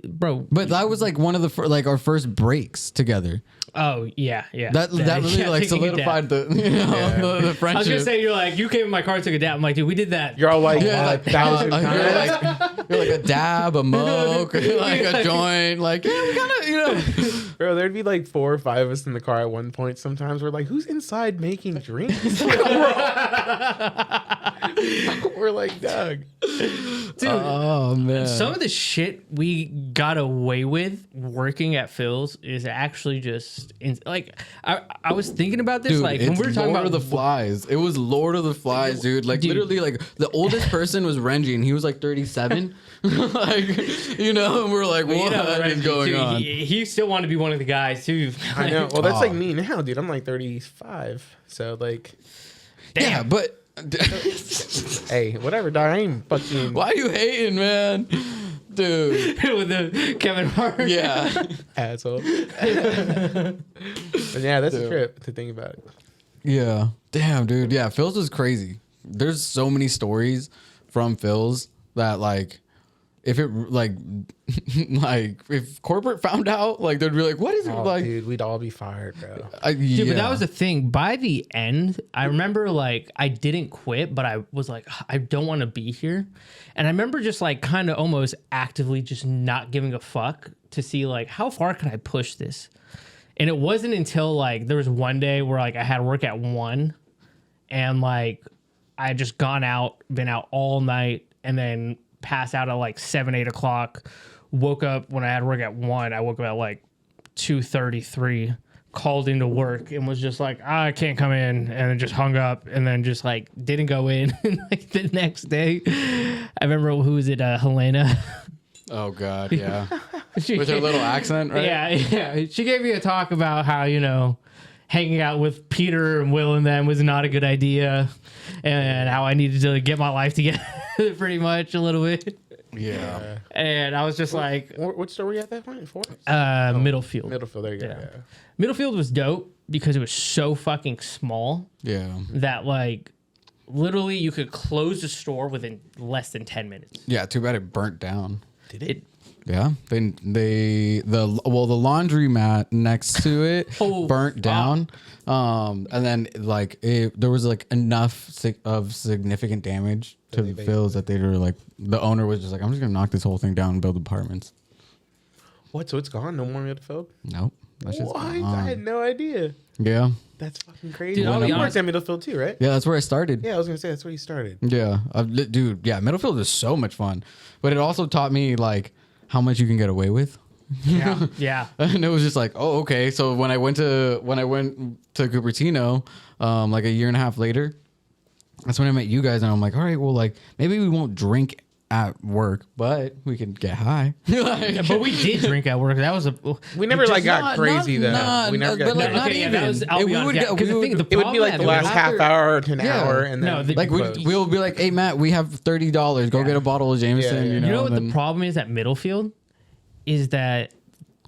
A: bro.
B: But that was like one of the our first breaks together.
A: Oh yeah.
B: That really like
A: taking a
B: solidified
A: dab.
B: the friendship.
A: I was gonna say you came in my car and took a dab. I'm like, dude, we did that.
C: you're all like,
B: Yeah,
C: like 1,000 times.
B: you're like a dab, a moke, like a joint. Like, yeah, we gotta,
C: Bro, there'd be like 4 or 5 of us in the car at one point. Sometimes we're like, who's inside making drinks? We're like, Doug.
A: Dude,
B: oh man.
A: some of the shit we got away with working at Phil's is actually just like I was thinking about this,
B: Dude,
A: like when
B: it's
A: we were talking
B: Lord
A: about
B: of the Flies. It was Lord of the Flies, dude. Like literally, like the oldest person was Renji, and he was like 37. Like, and we're like, what is going on?
A: He still wanted to be one of the guys too.
C: I know. Well, that's like me now, dude. I'm like 35. So, like,
B: Yeah, but
C: hey, whatever, dog. I ain't fucking.
B: why are you hating, man? Dude.
A: With the Kevin Hart.
B: Yeah.
C: Asshole. But yeah, that's a trip to think about it.
B: Yeah. Damn, dude. Yeah, Phil's is crazy. There's so many stories from Phil's that like if it like like if corporate found out, like they'd be like, what is it like?
C: Dude, we'd all be fired, bro.
A: Dude, but that was the thing. By the end, I remember like I didn't quit, but I was like, I don't want to be here. And I remember just like kind of almost actively just not giving a fuck to see like how far can I push this. And it wasn't until like there was one day where like I had work at 1 and like I had just been out all night and then passed out at like 7, 8 o'clock. Woke up when I had work at 1. I woke up at like 2:33, called into work and was just like, I can't come in, and then just hung up and then just like didn't go in. And like the next day, I remember who was it? Helena.
B: Oh god, yeah.
A: She
B: With her little accent, right?
A: Yeah. She gave me a talk about how, hanging out with Peter and Will and them was not a good idea, and how I needed to get my life together pretty much a little bit.
B: Yeah.
A: And I was just like,
C: What store were you at that point?
A: Middlefield.
C: Middlefield, there you go.
A: Yeah.
C: Yeah.
A: Middlefield was dope because it was so fucking small
B: Yeah.
A: that like literally you could close the store within less than 10 minutes.
B: Yeah, too bad it burnt down.
C: Did it?
B: Yeah, the laundromat next to it
A: Oh,
B: burnt down, and then like there was like enough of significant damage to the Phil's that they were like the owner was just like, I'm just gonna knock this whole thing down and build apartments.
C: What? So it's gone? No more Middlefield?
B: Nope, that's just
C: What? I had no idea.
B: Yeah,
C: That's fucking crazy.
A: Dude, I'll be
C: You
A: honest-
C: worked at Middlefield too, right?
B: yeah, that's where I started.
C: Yeah, I was gonna say that's where you started.
B: Yeah, dude, yeah, Middlefield is so much fun, but it also taught me like how much you can get away with.
A: Yeah.
B: And it was just like, oh, okay. So when I went to Cupertino, like a year and a half later, that's when I met you guys, and I'm like, all right, well, like maybe we won't drink at work, but we can get high.
A: Yeah, but we did drink at work. That was
C: We never like got
B: not-
C: crazy though.
B: not-
C: We never
B: but,
C: got
B: like,
C: that.
B: not
A: Okay, yeah,
B: even.
A: that was- I'll be
B: We
A: honest,
B: would
A: yeah,
B: get-
A: 'cause
B: we
A: the
B: would-
A: thing- the
C: It would be like the
A: problem
C: last
A: that
C: half
B: after-
C: hour to an
B: Yeah.
C: hour, and then
A: No, the-
B: like
C: close.
B: we'll be like, hey Matt, we have $30. Go get a bottle of Jameson.
C: Yeah, yeah.
B: You know,
A: You know what
B: and
A: the problem is at Middlefield is that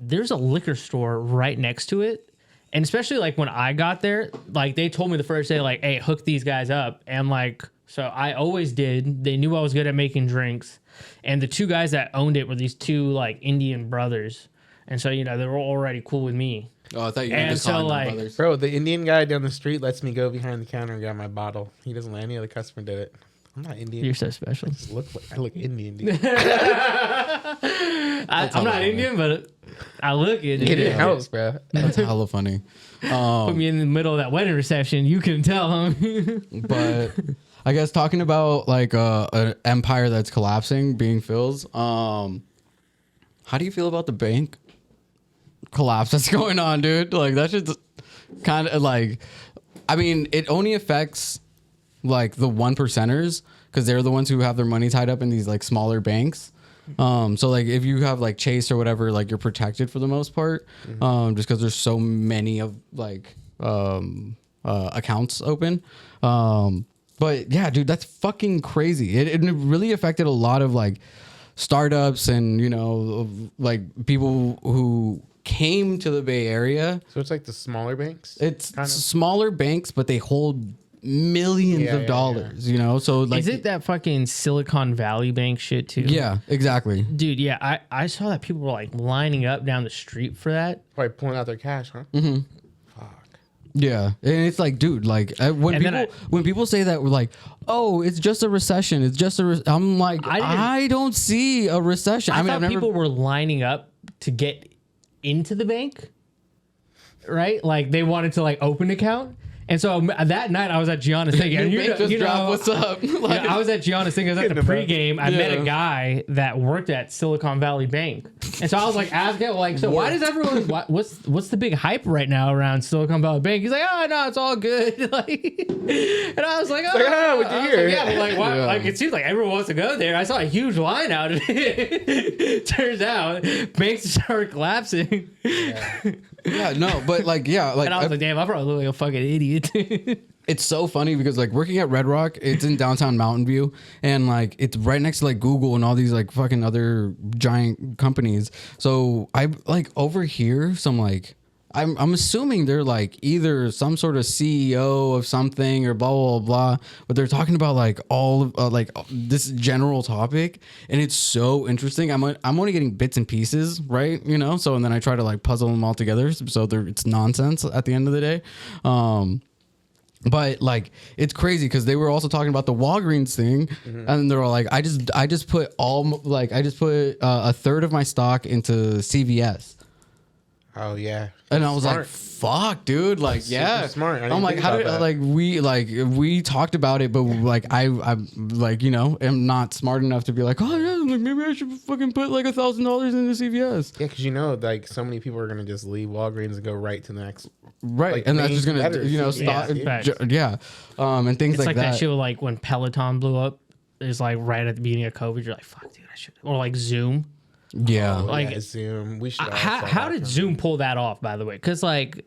A: there's a liquor store right next to it. And especially like when I got there, like they told me the first day, like, hey, hook these guys up. And like, so I always did. They knew I was good at making drinks. And the two guys that owned it were these two like Indian brothers. And so, they were already cool with me.
B: Oh, I thought you
A: And
B: were just
A: so,
B: calling them
A: like-
B: brothers.
C: Bro, the Indian guy down the street lets me go behind the counter and grab my bottle. He doesn't let any other customer do it. I'm not Indian.
A: You're so special.
C: I look Indian, dude.
A: I'm not Indian, but I look Indian.
C: It helps, bro.
B: That's hella funny.
A: Put me in the middle of that wedding reception. You can tell him.
B: But I guess talking about like an empire that's collapsing being Phil's, how do you feel about the bank collapse that's going on, dude? Like that shit's kind of like, I mean, it only affects like the 1%ers because they're the ones who have their money tied up in these like smaller banks. So like if you have like Chase or whatever, like you're protected for the most part, just because there's so many of like accounts open. But yeah, dude, that's fucking crazy. It really affected a lot of like startups and, you know, like people who came to the Bay Area.
C: So it's like the smaller banks.
B: It's
C: kind of?
B: smaller banks, but they hold millions of dollars, you know? So like,
A: Is it that fucking Silicon Valley Bank shit too?
B: yeah, exactly.
A: Dude, yeah, I saw that people were like lining up down the street for that.
C: Probably pulling out their cash, huh?
B: Mm-hmm.
C: Fuck.
B: Yeah, and it's like, dude, like when people say that, we're like, oh, it's just a recession. It's just I'm like, I don't see a recession.
A: I thought people were lining up to get into the bank, right? Like they wanted to like open an account. And so that night I was at Gianna's thing. And you know,
B: what's up? Like,
A: I was at Gianna's thing. I was at the pregame. I met a guy that worked at Silicon Valley Bank. And so I was like asking, like, so why does everyone, what's the big hype right now around Silicon Valley Bank? He's like, oh, no, it's all good. Like, and I was like, oh,
C: what'd you hear?
A: Like, yeah, like, why, like, it seems like everyone wants to go there. I saw a huge line out of it. Turns out banks start collapsing.
B: Yeah, no, but like, yeah, like,
A: and I was like, damn, I probably look like a fucking idiot.
B: It's so funny because like working at Red Rock, it's in downtown Mountain View, and like it's right next to like Google and all these like fucking other giant companies. So I like overhear some like I'm assuming they're like either some sort of CEO of something or blah blah blah, but they're talking about like all of like this general topic, and it's so interesting. I'm only getting bits and pieces, right? You know, so and then I try to like puzzle them all together, so it's nonsense at the end of the day. But like it's crazy because they were also talking about the Walgreens thing, and they're all like, I just put a third of my stock into CVS.
C: Oh yeah.
B: And I was like, "Fuck, dude!" Like,
C: That's
B: yeah,
C: super smart.
B: I'm like, how did we talked about it, but like I'm like, you know, am not smart enough to be like, oh yeah, like maybe I should fucking put like $1,000 into CVS.
C: Yeah, because you know, like so many people are gonna just leave Walgreens and go right to the next.
B: Right,
C: like,
B: and that's just gonna,
C: competitors.
B: you know,
A: Yeah,
B: stop. Yeah, and things
A: It's like that
B: that.
A: shit with like when Peloton blew up. It's like right at the beginning of COVID. You're like, fuck, dude, I should. Or like Zoom.
B: Yeah,
A: Like,
C: yeah, Zoom. We should.
A: How did Zoom pull that off, by the way? Because like,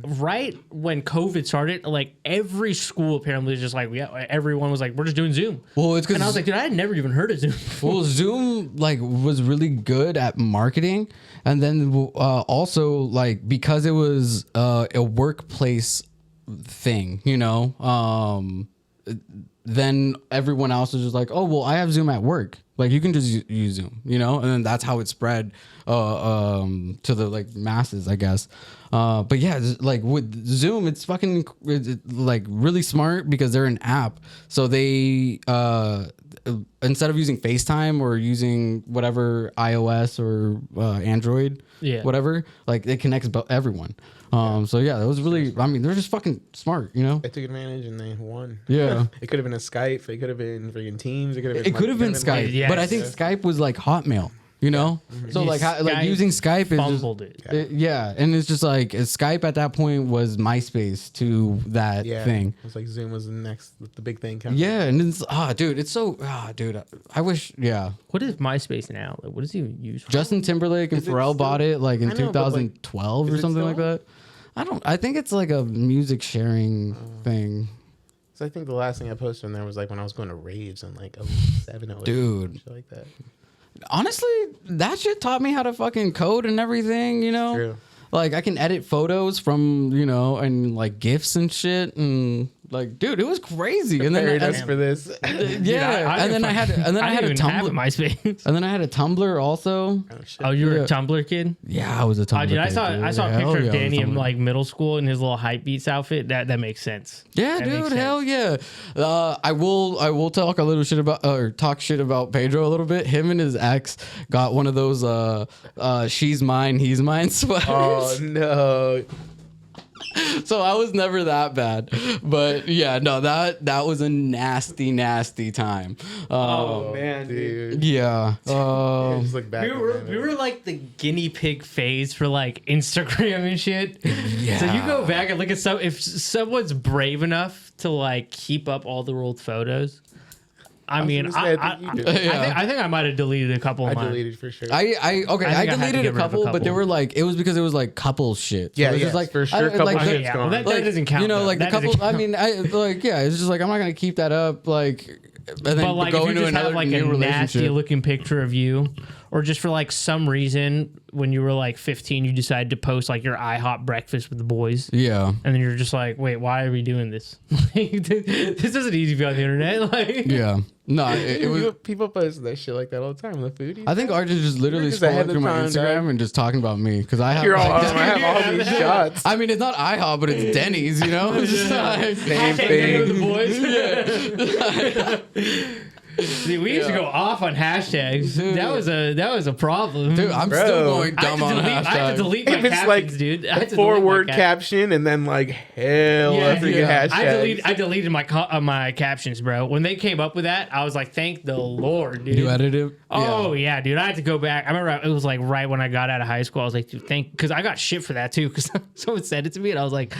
A: right when COVID started, like every school apparently was just like, yeah, everyone was like, we're just doing Zoom.
B: well, it's because
A: And I was like, dude, I had never even heard of Zoom.
B: well, Zoom like was really good at marketing, and then also like because it was a workplace thing, you know. Then everyone else was just like, oh well, I have Zoom at work. Like you can just use Zoom, you know, and then that's how it spread to the like masses, I guess. But yeah, like with Zoom, it's fucking like really smart because they're an app. So they instead of using FaceTime or using whatever iOS or Android, whatever, like it connects everyone. So yeah, that was really. I mean, they're just fucking smart, you know.
C: They took advantage and they won.
B: Yeah,
C: it could have been a Skype. It could have been freaking Teams. It could have
B: been Skype,
A: yes.
B: but I think Skype was like Hotmail. You know, so like like using Skype is
A: fumbled
B: just, yeah, and it's just like Skype at that point was MySpace to that thing.
C: It was like Zoom was the big thing coming.
B: Yeah, and it's dude, it's so dude, I wish
A: What is MySpace now? Like, what is it even used for?
B: Justin Timberlake and Pharrell bought it like in
C: I know, but, like,
B: 2012 or something like that. I think it's like a music sharing thing.
C: So I think the last thing I posted on there was like when I was going to raves in like 07, 08,
B: dude,
C: shit like that.
B: Honestly, that shit taught me how to fucking code and everything, you know?
C: True.
B: Like I can edit photos from, you know, and like GIFs and shit, and like, dude, it was crazy. And then
C: us for this.
B: yeah, and then I had a Tumblr,
A: MySpace.
B: and then I had a Tumblr also.
A: Oh, you were a Tumblr kid?
B: Yeah, I was a Tumblr.
A: Dude, I
B: kid,
A: saw a
B: Hell
A: picture
B: yeah,
A: of
B: I was
A: Danny
B: a
A: in
B: Tumblr.
A: like middle school in his little hype beats outfit. That makes sense.
B: Yeah,
A: That
B: dude,
A: makes
B: hell yeah. I will talk a little shit about talk shit about Pedro a little bit. Him and his ex got one of those she's mine, he's mine sweaters.
C: Oh no.
B: So I was never that bad, but yeah, no, that was a nasty time.
A: Oh
C: Man, dude.
B: Yeah.
C: Just look back.
A: We were like the guinea pig phase for like Instagram and shit.
B: Yeah.
A: So you go back and look at if someone's brave enough to like keep up all the old photos. I mean, I think I might have deleted a couple of
C: I
A: mine.
C: deleted for sure.
B: I deleted a couple, but they were like, it was because it was like couple shit. So
C: Yeah,
B: it was
C: yeah,
B: just like
C: for sure. Couple
B: like,
C: shit's
A: yeah,
C: gone.
A: well, that doesn't count.
B: You know,
A: though.
B: like the
A: That doesn't
B: couple. I
A: count.
B: mean, it's just like I'm not gonna keep that up. Like then
A: But like,
B: go
A: if you
B: into
A: just have
B: another
A: like a
B: new
A: nasty
B: relationship.
A: looking picture of you, or just for like some reason when you were like 15, you decided to post like your IHOP breakfast with the boys.
B: Yeah.
A: And then you're just like, wait, why are we doing this? This isn't easy to be on the internet. Like,
B: Yeah. No, it was.
C: People post that shit like that all the time. The foodies.
B: I think Arjun just literally
C: just ahead
B: scrolling
C: of
B: through my
C: time,
B: Instagram
C: dog.
B: and just talking about me because I have.
C: You're all,
B: like,
C: I have all these shots.
B: I mean, it's not IHOP, but it's Denny's. You know, it's just like,
C: Same
A: Hashtag
C: thing.
A: the boys. See, we used to go off on hashtags.
B: Dude.
A: That was a problem.
B: dude, I'm
C: Bro.
B: still going
A: I had
B: dumb
A: to
B: on
A: delete, I had to
B: hashtags.
A: delete my
C: If it's
A: captions,
C: like
A: dude. I had
C: a
A: to delete my
C: 4-word
A: cap-
C: caption and then like hell
A: Yeah,
C: freaking
B: yeah.
C: hashtags.
A: I deleted my captions, bro. When they came up with that, I was like, thank the Lord, dude.
B: You edit it?
A: Oh yeah, dude. I had to go back. I remember it was like right when I got out of high school. I was like, dude, because I got shit for that too. Because someone said it to me, and I was like,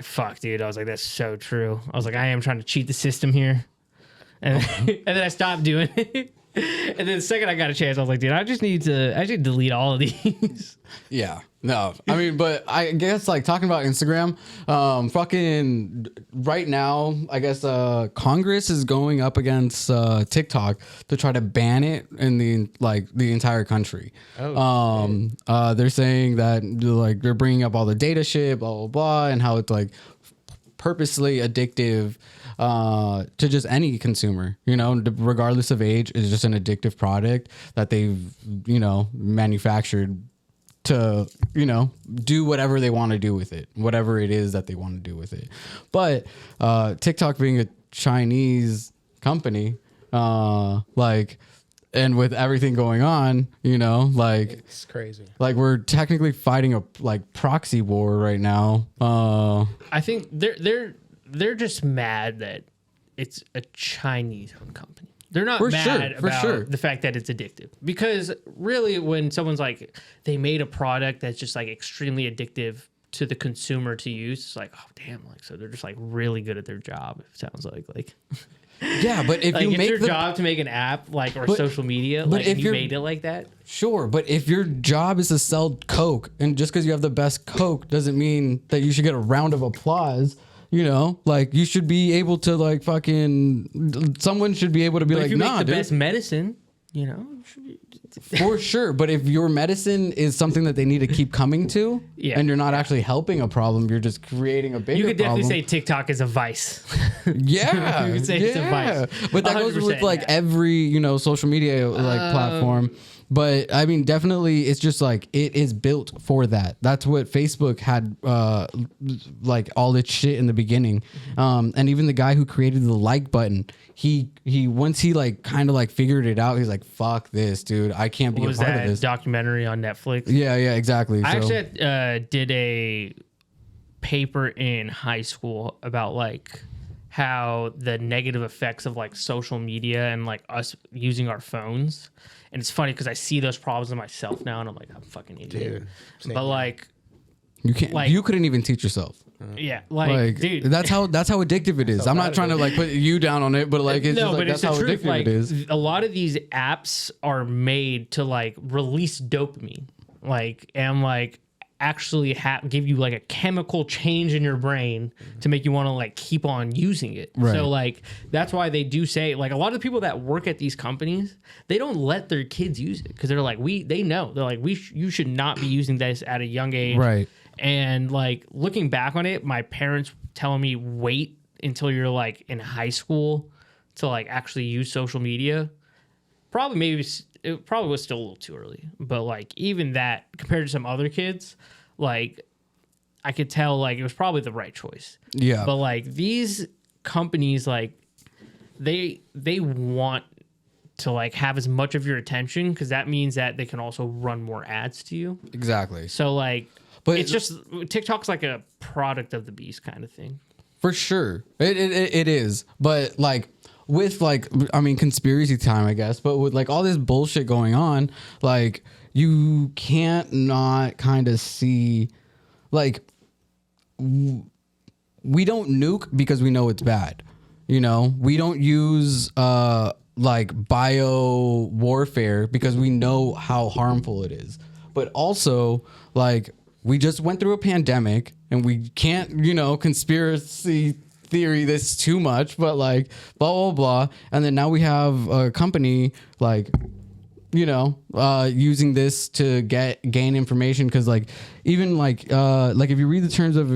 A: fuck, dude. I was like, that's so true. I was like, I am trying to cheat the system here, and and then I stopped doing it. And then the second I got a chance, I was like, dude, I just need to delete all of these.
B: Yeah. No, I mean, but I guess like talking about Instagram, fucking right now, I guess Congress is going up against TikTok to try to ban it in the entire country. They're saying that like they're bringing up all the data shit, blah blah blah, and how it's like purposely addictive to just any consumer, you know, regardless of age. Is just an addictive product that they've, you know, manufactured to, you know, do whatever they want to do with it, whatever it is that they want to do with it. But TikTok being a Chinese company, like, and with everything going on, you know, like
C: It's crazy.
B: like we're technically fighting a like proxy war right now.
A: I think they're just mad that it's a Chinese-owned company. They're not
B: For
A: mad
B: sure, for
A: about
B: sure.
A: the fact that it's addictive, because really, when someone's like, they made a product that's just like extremely addictive to the consumer to use, it's like, oh damn, like, so they're just like really good at their job. It sounds like
B: Yeah, but if
A: like
B: you
A: it's
B: make
A: your
B: the
A: job to make an app, like, or
B: But-
A: social media,
B: but
A: like,
B: if
A: and you
B: you're-
A: made it like that.
B: Sure, but if your job is to sell Coke, and just because you have the best Coke doesn't mean that you should get a round of applause. You know, like you should be able to like fucking. Someone should be able to be
A: But
B: like,
A: if you
B: nah,
A: make the
B: dude,
A: best medicine, you know, you should be-
B: for sure. But if your medicine is something that they need to keep coming to,
A: Yeah.
B: and you're not actually helping a problem, you're just creating a bigger.
A: you could definitely
B: problem.
A: say TikTok is a vice.
B: Yeah,
A: You could say it's a vice.
B: But that goes with
A: 100%,
B: like
A: yeah.
B: every, you know, social media like platform. But I mean, definitely, it's just like it is built for that. That's what Facebook had, like all its shit in the beginning. And even the guy who created the like button, he once he like kind of like figured it out, he's like, "Fuck this, dude! I can't be
A: What
B: a
A: was
B: part of
A: that
B: this."
A: documentary on Netflix?
B: Yeah, exactly.
A: I
B: So-
A: actually did a paper in high school about like how the negative effects of like social media and like us using our phones. And it's funny because I see those problems in myself now, and I'm like, I'm a fucking idiot.
C: Dude, same
A: But
C: here.
A: like,
B: you can't.
A: like-
B: you couldn't even teach yourself.
A: yeah,
B: Like,
A: dude,
B: that's how addictive it is. I'm not trying to like put you down on it, but like it's just like that's how addictive
A: Like,
B: it is.
A: a lot of these apps are made to like release dopamine, like, and like actually give you like a chemical change in your brain to make you want to like keep on using it.
B: Right.
A: So like that's why they do say, like, a lot of the people that work at these companies, they don't let their kids use it because they're like, they know, they're like, you should not be using this at a young age.
B: Right.
A: And like looking back on it, my parents telling me wait until you're like in high school to like actually use social media. It probably was still a little too early, but like even that compared to some other kids, like I could tell like it was probably the right choice.
B: Yeah.
A: But like these companies, like they want to like have as much of your attention because that means that they can also run more ads to you.
B: Exactly.
A: So like,
B: But
A: it's just TikTok's like a product of the beast kind of thing.
B: For sure. It is. But like with like, I mean, conspiracy time, I guess, but with like all this bullshit going on, like you can't not kind of see like we don't nuke because we know it's bad. You know, we don't use like bio warfare because we know how harmful it is. But also like we just went through a pandemic and we can't, you know, conspiracy theory this too much, but like blah blah blah. And then now we have a company like, you know, using this to gain information, because like even like if you read the terms of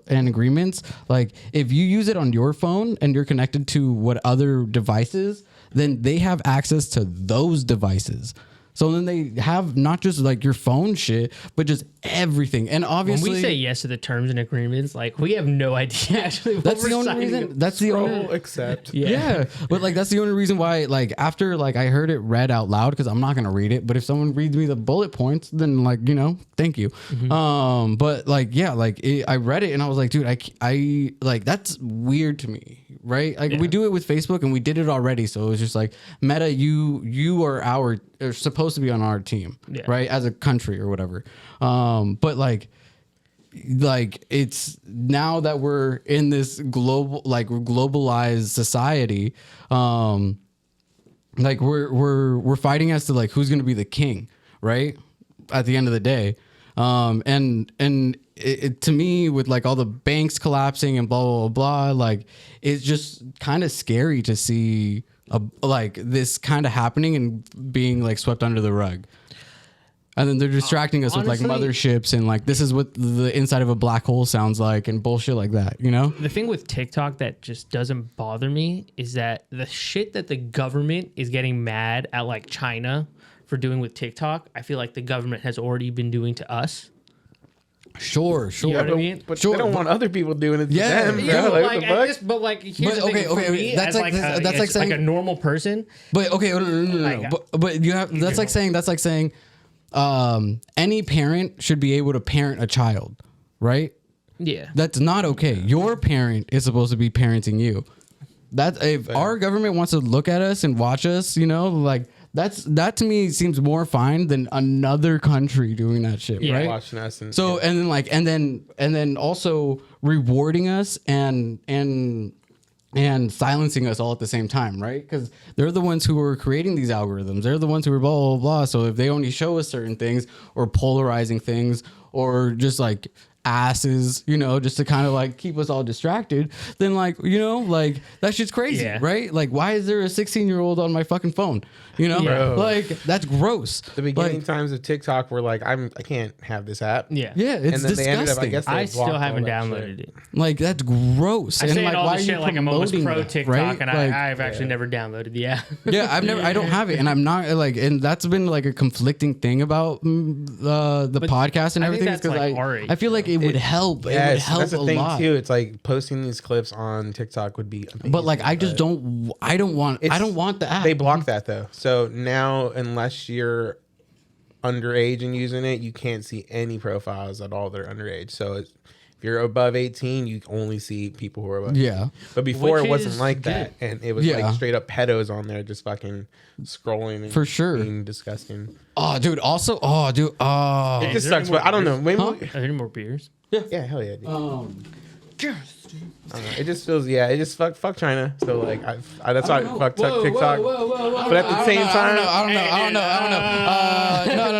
B: and agreements, like if you use it on your phone and you're connected to what other devices, then they have access to those devices. So then they have not just like your phone shit, but just everything. And obviously,
A: when we say yes to the terms and agreements, like we have no idea actually.
B: That's the only reason. That's the only
C: accept.
B: Yeah, but like that's the only reason why. Like after like I heard it read out loud, because I'm not gonna read it. But if someone reads me the bullet points, then like, you know, thank you. But like yeah, like I read it and I was like, dude, I like that's weird to me. Right, like we do it with Facebook, and we did it already. So it was just like, Meta, you are supposed to be on our team, right, as a country or whatever. But like it's now that we're in this globalized society, like we're fighting as to like who's going to be the king, right? At the end of the day, and it to me, with like all the banks collapsing and blah blah blah, like it's just kind of scary to see like this kind of happening and being like swept under the rug. And then they're distracting us with like motherships and like this is what the inside of a black hole sounds like and bullshit like that, you know?
A: The thing with TikTok that just doesn't bother me is that the shit that the government is getting mad at like China for doing with TikTok, I feel like the government has already been doing to us.
B: Sure.
A: You know what I mean?
C: But they don't want other people doing it to them.
A: Yeah,
C: bro.
A: like, but like, here's the thing, for me,
B: that's
A: as
B: like
A: that's like saying, like a normal person.
B: But okay, no. But you have that's like saying any parent should be able to parent a child, right?
A: Yeah,
B: that's not okay. Your parent is supposed to be parenting you. That if our government wants to look at us and watch us, you know, like. That to me seems more fine than another country doing that shit, right?
C: Watching us and
B: and then also rewarding us and silencing us all at the same time, right? Because they're the ones who are creating these algorithms. They're the ones who are blah blah blah. So if they only show us certain things or polarizing things or just like asses, you know, just to kind of like keep us all distracted, then like, you know, like that shit's crazy, right? Like, why is there a 16-year-old on my fucking phone? You know, like that's gross.
C: The beginning times of TikTok were like, I can't have this app.
B: Yeah, it's disgusting. They ended up,
C: I guess
A: I still haven't downloaded it.
B: Like that's gross.
A: I say
B: like,
A: all the shit like I'm almost pro TikTok,
B: right?
A: and
B: like,
A: I've actually never downloaded the app.
B: Yeah, I don't have it, and I'm not like, and that's been like a conflicting thing about the podcast and everything, because I feel like it would help.
C: Yeah,
B: it would help
C: that's the thing
B: lot.
C: too. It's like posting these clips on TikTok would be amazing.
B: But like, I don't want the app.
C: They block that though. So now, unless you're underage and using it, you can't see any profiles at all that are underage. So if you're above 18, you only see people who are above 18. But before it wasn't like that, and it was like straight up pedos on there just fucking scrolling and
B: for sure
C: being disgusting.
B: Oh dude,
C: it just sucks. But I don't know. Maybe
A: are there any more beers?
C: Yeah, hell yeah, dude. I don't know. It just feels it just fuck China. So like that's why I fuck TikTok. But at the same time,
B: I don't know.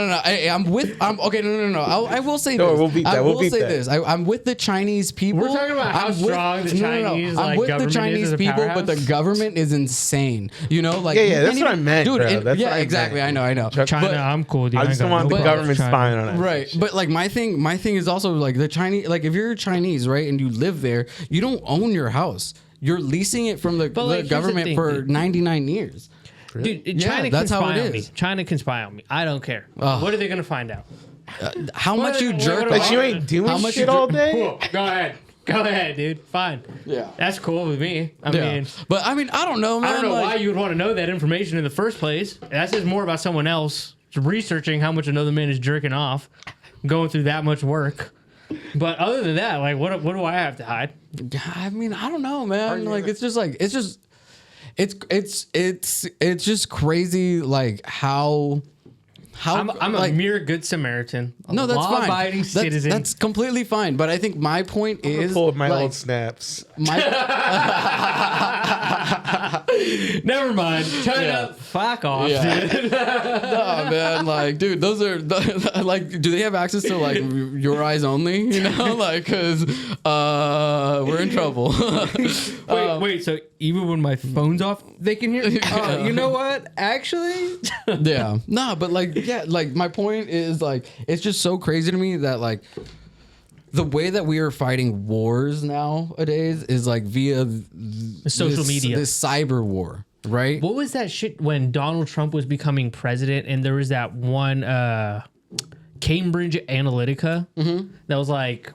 B: No. I'm okay. No. I will say this.
C: We'll beat that.
B: I will say this. I'm with the Chinese people.
A: We're talking about how strong the Chinese.
B: I'm with the Chinese people, but the government is insane. You know, like
C: that's what I meant,
B: dude.
C: Bro. That's
B: exactly. I know.
A: China, I'm cool. Dude.
C: I just don't want the government spying on us.
B: Right, but like my thing is also like the Chinese. Like if you're Chinese, right, and you live there, you don't own your house. You're leasing it from the government for 99 years.
A: Dude, China can spy on me. China can spy on me. I don't care. What are they going to find out?
B: How much you jerk
C: But
B: off?
C: you ain't doing shit all day?
A: Cool. Go ahead, dude. Fine.
B: Yeah.
A: That's cool with me. I mean,
B: I don't know, man.
A: I don't know why you would want to know that information in the first place. That says more about someone else researching how much another man is jerking off, going through that much work. But other than that, like, what do I have to hide?
B: I mean, I don't know, man. Like, it's just crazy, like how
A: I'm a mere good Samaritan.
B: No, that's fine.
A: Law-abiding citizen.
B: That's completely fine. But I think my point is
C: pull my old snaps.
A: Never mind. China,
B: Yeah.
A: fuck off,
B: Yeah.
A: dude.
B: No, man, like, dude, those are like, do they have access to like your eyes only? You know, like, because we're in trouble.
A: Wait. So even when my phone's off, they can hear. You know what? Actually,
B: Yeah, no, but like, yeah, like my point is like, it's just so crazy to me that like the way that we are fighting wars nowadays is like via
A: social media.
B: this cyber war, right?
A: what was that shit when Donald Trump was becoming president, and there was that one Cambridge Analytica that was like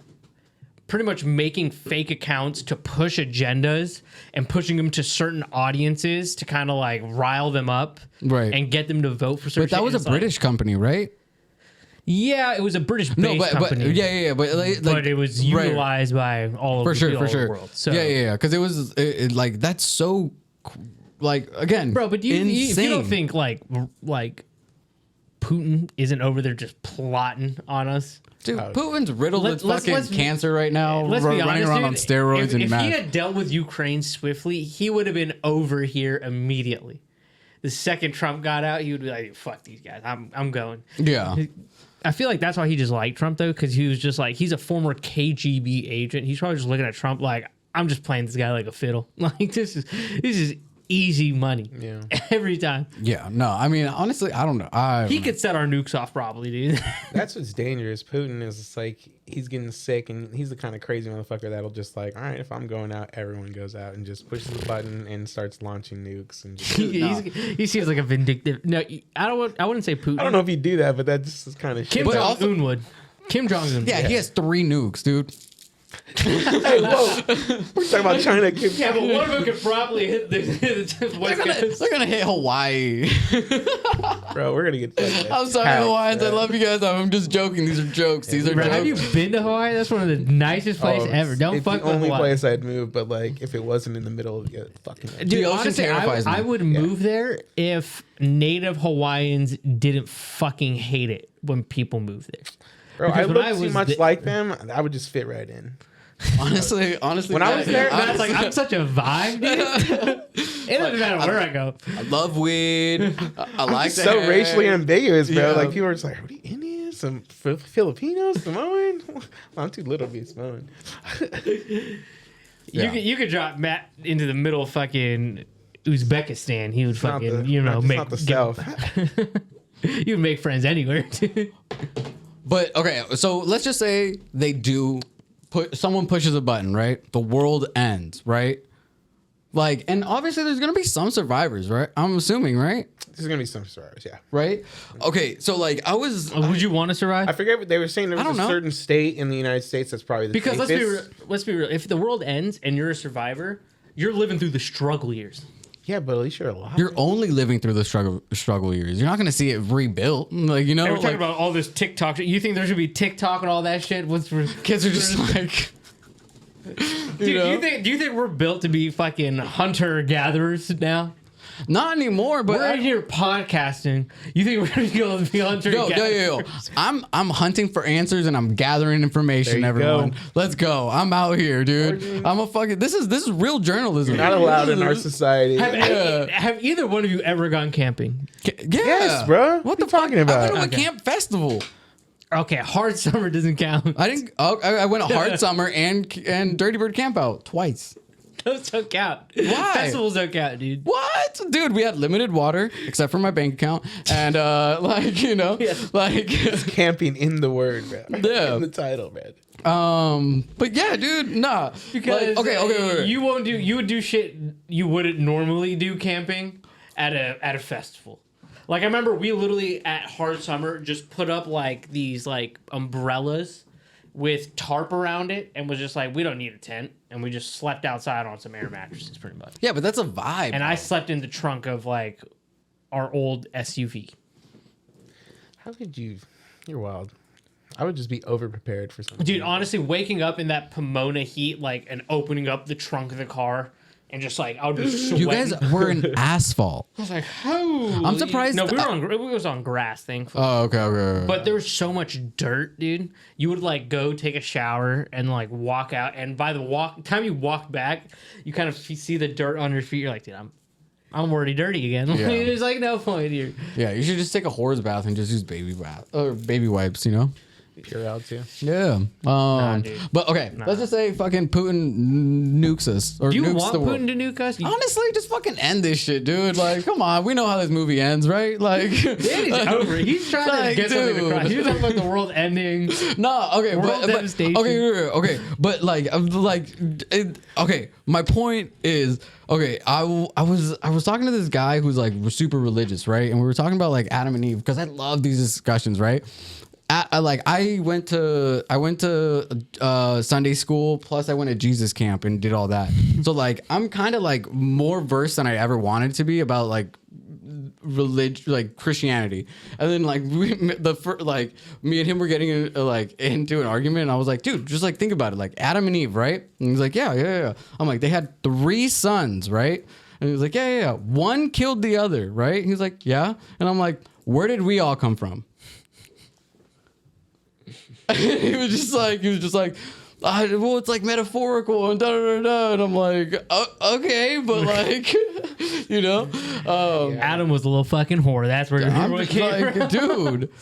A: pretty much making fake accounts to push agendas and pushing them to certain audiences to kind of like rile them up,
B: Right.
A: and get them to vote for certain.
B: But that
A: shit.
B: was a
A: It's like-
B: British company, right?
A: Yeah, it was a British-based
B: No, but
A: company.
B: yeah, but
A: But it was
B: right.
A: utilized by all
B: for
A: of
B: sure,
A: the,
B: for
A: all
B: sure.
A: the world. So
B: Yeah, because it was like that's so like again,
A: bro. But if you don't
B: insane.
A: think like Putin isn't over there just plotting on us?
B: Dude, Putin's riddled with
A: Let's-
B: fucking
A: let's-
B: cancer right now,
A: Let's be
B: running
A: honest,
B: around
A: dude,
B: on steroids
A: if
B: and
A: he
B: meth.
A: had dealt with Ukraine swiftly, he would have been over here immediately. The second Trump got out, he would be like, "Fuck these guys, I'm going."
B: Yeah.
A: I feel like that's why he just liked Trump though, because he was just like, he's a former KGB agent. He's probably just looking at Trump like, I'm just playing this guy like a fiddle. Like this is easy money.
C: Yeah.
A: Every time.
B: Yeah, no, I mean, honestly, I don't know.
A: He could set our nukes off probably, dude.
C: That's what's dangerous. Putin is just like, he's getting sick, and he's the kind of crazy motherfucker that'll just like, all right, if I'm going out, everyone goes out, and just pushes the button and starts launching nukes. And just,
A: he seems like a vindictive. No, I wouldn't say Putin.
C: I don't know if he'd do that, but that just is kind of shit.
A: Kim
B: But
A: Jong
B: also-
A: Un would. Kim Jong Un.
B: Yeah, he has 3 nukes, dude.
C: Hey, whoa. We're talking about China.
A: Yeah, but one of them could probably hit the West Coast.
B: They're gonna hit Hawaii.
C: Bro, we're going to get fucked.
B: I'm sorry,
C: Hacked,
B: Hawaiians. I
C: bro.
B: love you guys. I'm just joking. These are jokes. These are
A: Bro,
B: jokes.
A: have you been to Hawaii? That's one of the nicest places ever. Don't
C: it's
A: fuck
C: the
A: with
C: only
A: Hawaii.
C: place I'd move, but like if it wasn't in the middle of the fucking
A: Dude,
B: ocean
A: honestly,
B: terrifies me.
A: I would move there if native Hawaiians didn't fucking hate it when people move there.
C: bro,
A: because
C: I
A: when
C: look
A: I
C: too
A: was
C: much
A: the-
C: like them, I would just fit right in.
B: honestly,
C: When I was there,
A: That's like, I'm such a vibe, dude. It doesn't matter where I go.
B: I love weed. I like
C: It's so racially ambiguous, bro.
B: Yeah.
C: Like people are just like, "Are we Indians? Some Filipinos? Samoan?" Well, I'm too little to be Samoan.
B: Yeah.
A: You could drop Matt into the middle of fucking Uzbekistan. He would
C: It's not
A: fucking,
C: the, it's
A: make
C: not the South.
A: you would make friends anywhere, dude.
B: But okay, so let's just say they do someone pushes a button, right? The world ends, right? Like, and obviously there's gonna be some survivors, right? I'm assuming, right?
C: There's gonna be some stars, yeah.
B: Right? Okay, so like I was
A: Would you want to survive?
C: I forget what they were saying. There
B: I
C: was
B: don't
C: a
B: know.
C: certain state in the United States that's probably the
A: Because
C: safest.
A: let's be real. If the world ends and you're a survivor, you're living through the struggle years.
C: Yeah, but at least you're alive.
B: you're only living through the struggle years. You're not gonna see it rebuilt. Like, you know,
A: And we're talking
B: like,
A: about all this TikTok shit. You think there's gonna be TikTok and all that shit?
B: kids are just like
A: Dude,
B: you know?
A: do you think we're built to be fucking hunter gatherers now?
B: Not anymore, but
A: We're in here podcasting. You think we're gonna go be hunter
B: yo.
A: gatherers?
B: I'm hunting for answers and I'm gathering information,
C: There you
B: everyone.
C: go.
B: Let's go. I'm out here, dude. I'm a fucking this is real journalism.
C: Not allowed in our society.
A: Have either one of you ever gone camping?
B: Yeah.
C: Yes, bro.
B: What
C: you
B: the
C: talking
B: fuck?
C: about?
B: I went to a
A: Okay.
B: camp festival.
A: Okay, hard summer doesn't count.
B: I didn't. Oh, I went to Hard Summer and Dirty Bird Camp Out twice.
A: Those don't count.
B: Why?
A: Festivals don't count, dude.
B: What, dude? We had limited water except for my bank account, and like you know,
A: Yeah.
B: like
C: Camping in the word, bro.
B: Yeah.
C: In the title, man.
B: But yeah, dude, nah.
A: Because
B: Like, okay. Wait.
A: you would do shit you wouldn't normally do camping at a festival. Like I remember we literally at Hard Summer just put up like these like umbrellas with tarp around it and was just like, we don't need a tent, and we just slept outside on some air mattresses pretty much.
B: Yeah, but that's a vibe.
A: And I slept in the trunk of like our old SUV.
C: How could you? You're wild. I would just be over prepared for something.
A: Dude, honestly, waking up in that Pomona heat, like, and opening up the trunk of the car, and just like, I would be sweating.
B: You guys were in asphalt.
A: I was like, holy.
B: I'm surprised-
A: No, we was on grass, thankfully.
B: Oh, okay.
A: But there was so much dirt, dude. You would like go take a shower and like walk out, and by the time you walk back, you kind of see the dirt on your feet. You're like, dude, I'm already dirty again.
B: Yeah.
A: There's like no point here.
B: Yeah, you should just take a whore's bath and just use baby bath or baby wipes, you know?
C: Pure out too.
B: Yeah.
A: dude.
B: But okay, let's just say fucking Putin nukes us. Or
A: Do you
B: nukes
A: want
B: the world.
A: Putin to nuke us?
B: Honestly, just fucking end this shit, dude. Like, come on. We know how this movie ends, right? Like,
A: Danny's over it. He's trying to
B: Like,
A: get something
B: dude.
A: across. He's talking about the world ending.
B: no, okay,
A: World
B: but
A: devastation.
B: okay, but okay. My point is, okay, I was talking to this guy who's like super religious, right? And we were talking about like Adam and Eve because I love these discussions, right? I went to Sunday school, plus I went to Jesus camp and did all that. So like I'm kind of like more versed than I ever wanted to be about like religion, like Christianity. And then like me and him were getting into an argument, and I was like, dude, just like think about it, like Adam and Eve, right? And he's like, yeah. I'm like, they had 3 sons, right? And he was like, yeah. One killed the other, right? He's like, yeah. And I'm like, where did we all come from? he was just like, well, it's like metaphorical and da da da. And I'm like, okay, but like, you know,
A: Adam was a little fucking whore. That's where
B: I'm
A: everyone
B: just
A: came
B: like,
A: from.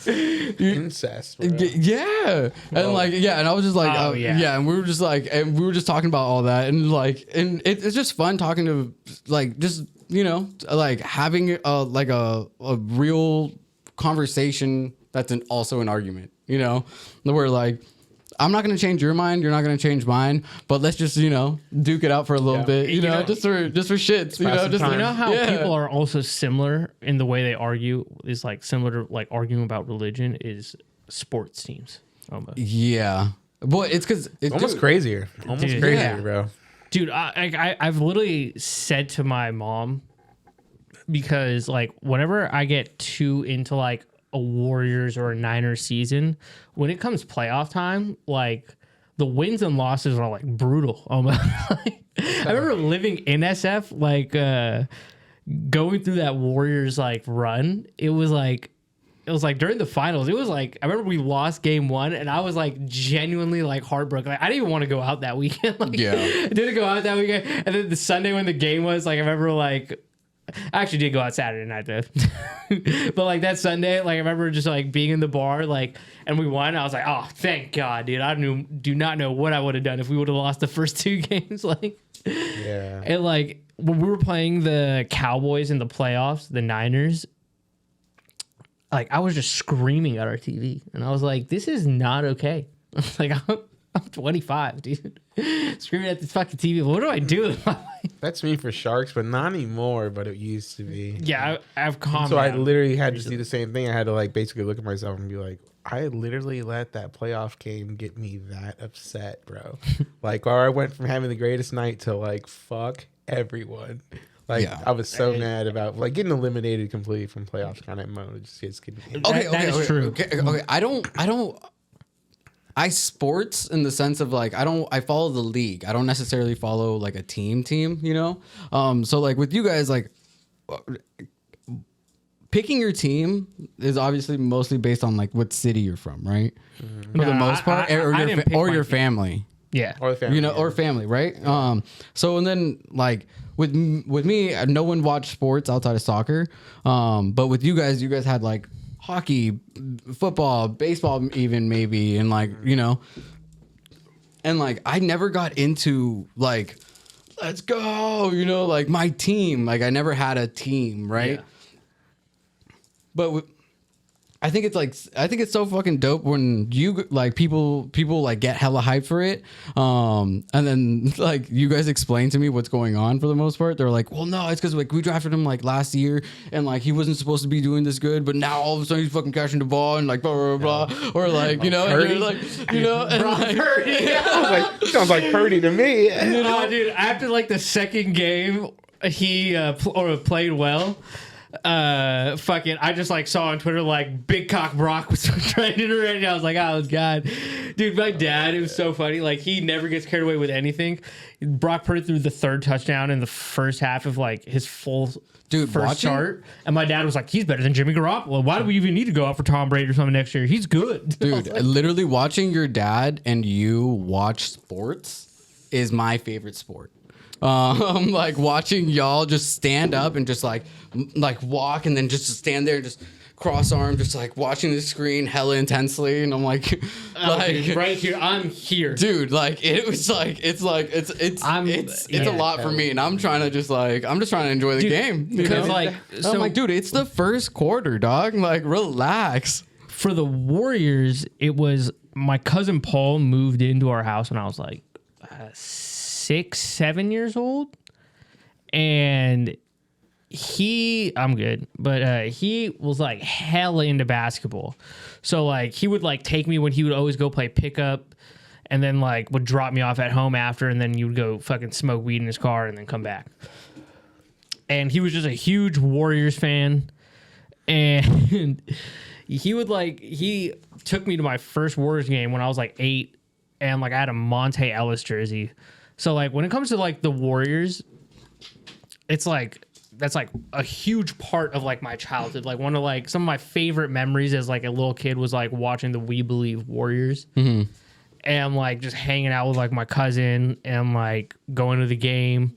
B: dude,
C: Incest. Bro.
B: yeah, and like, yeah, and I was just like,
A: Oh, yeah.
B: and we were just talking about all that, and like, and it's just fun talking to like, just you know, like having a real conversation that's also an argument. You know, where like, I'm not going to change your mind. You're not going to change mine. But let's just, you know, duke it out for a little bit, you know, just for shits, you know, just
A: You know how people are also similar in the way they argue is like similar to like arguing about religion is sports teams. Almost.
B: Yeah. Boy, it's because it's
C: Almost crazier. Almost
A: Dude,
C: crazier,
B: yeah.
C: bro.
A: Dude, I've literally said to my mom, because like whenever I get too into like a Warriors or a Niners season, when it comes playoff time, like the wins and losses are like brutal. Almost. I remember living in SF, like going through that Warriors like run. It was like during the finals. It was like I remember we lost game 1, and I was like genuinely like heartbroken. Like I didn't even want to go out that weekend. Like,
B: Yeah.
A: I didn't go out that weekend. And then the Sunday when the game was, like I remember like. I actually did go out Saturday night though, but like that Sunday, like I remember just like being in the bar, like, and we won. I was like, oh, thank God, dude. I do not know what I would have done if we would have lost the first 2 games. Like,
C: Yeah.
A: and like when we were playing the Cowboys in the playoffs, the Niners, like I was just screaming at our TV, and I was like, this is not okay. Like I'm 25, dude. Screaming at this fucking TV. What do I do with my life?
C: That's me for Sharks, but not anymore. But it used to be.
A: Yeah, I've calmed
C: So I
A: down.
C: literally had to do the same thing. I had to like basically look at myself and be like, I literally let that playoff game get me that upset, bro. Like, or I went from having the greatest night to like fuck everyone. Like,
B: Yeah.
C: I was so mad about like getting eliminated completely from playoffs kind of mode. It just gets getting.
A: That is true.
B: Okay. I sports in the sense of like I follow the league. I don't necessarily follow like a team, you know? So like with you guys, like picking your team is obviously mostly based on like what city you're from, right? For the
A: No,
B: most part,
A: I didn't pick my
B: your
A: team.
B: family.
A: Yeah.
C: Or the family,
B: You know,
C: yeah.
B: or family, right? So and then like with me, no one watched sports outside of soccer. But with you guys had like hockey, football, baseball, even maybe, and like you know, and like I never got into like, let's go, you know, like my team. Like I never had a team, right?
A: Yeah.
B: But I think it's so fucking dope when you like people like get hella hyped for it, and then like you guys explain to me what's going on for the most part. They're like, well, no, it's because like we drafted him like last year and like he wasn't supposed to be doing this good, but now all of a sudden he's fucking catching the ball and like blah blah blah, or like you know, and you're like you know, and like,
C: Sounds like Purdy to me.
A: Dude, after like the second game, he played well. Fucking, I just like saw on Twitter like Big Cock Brock was trending already. I was like, oh God, dude, my dad. It was so funny. Like he never gets carried away with anything. Brock Purdy threw the 3rd touchdown in the first half of like his full first
B: watching-
A: start, and my dad was like, he's better than Jimmy Garoppolo. Why do we even need to go out for Tom Brady or something next year? He's good,
B: dude. Literally watching your dad and you watch sports is my favorite sport. Like watching y'all just stand up and just like walk and then just stand there and just cross arm, just like watching the screen hella intensely, and I'm like,
A: right here, I'm here,
B: dude. Like it was like it's a lot for me, and I'm trying to just trying to enjoy the game
A: because like
B: so, I'm like, dude, it's the first quarter, dog. Like relax.
A: For the Warriors, it was my cousin Paul moved into our house when I was like 6, 7 years old, and I'm good, but he was like hella into basketball. So like he would like take me when he would always go play pickup, and then like would drop me off at home after, and then you would go fucking smoke weed in his car and then come back. And he was just a huge Warriors fan, and he took me to my first Warriors game when I was like 8, and like I had a Monte Ellis jersey. So like when it comes to like the Warriors, it's like that's like a huge part of like my childhood. Like one of like some of my favorite memories as like a little kid was like watching the We Believe Warriors, and like just hanging out with like my cousin and like going to the game.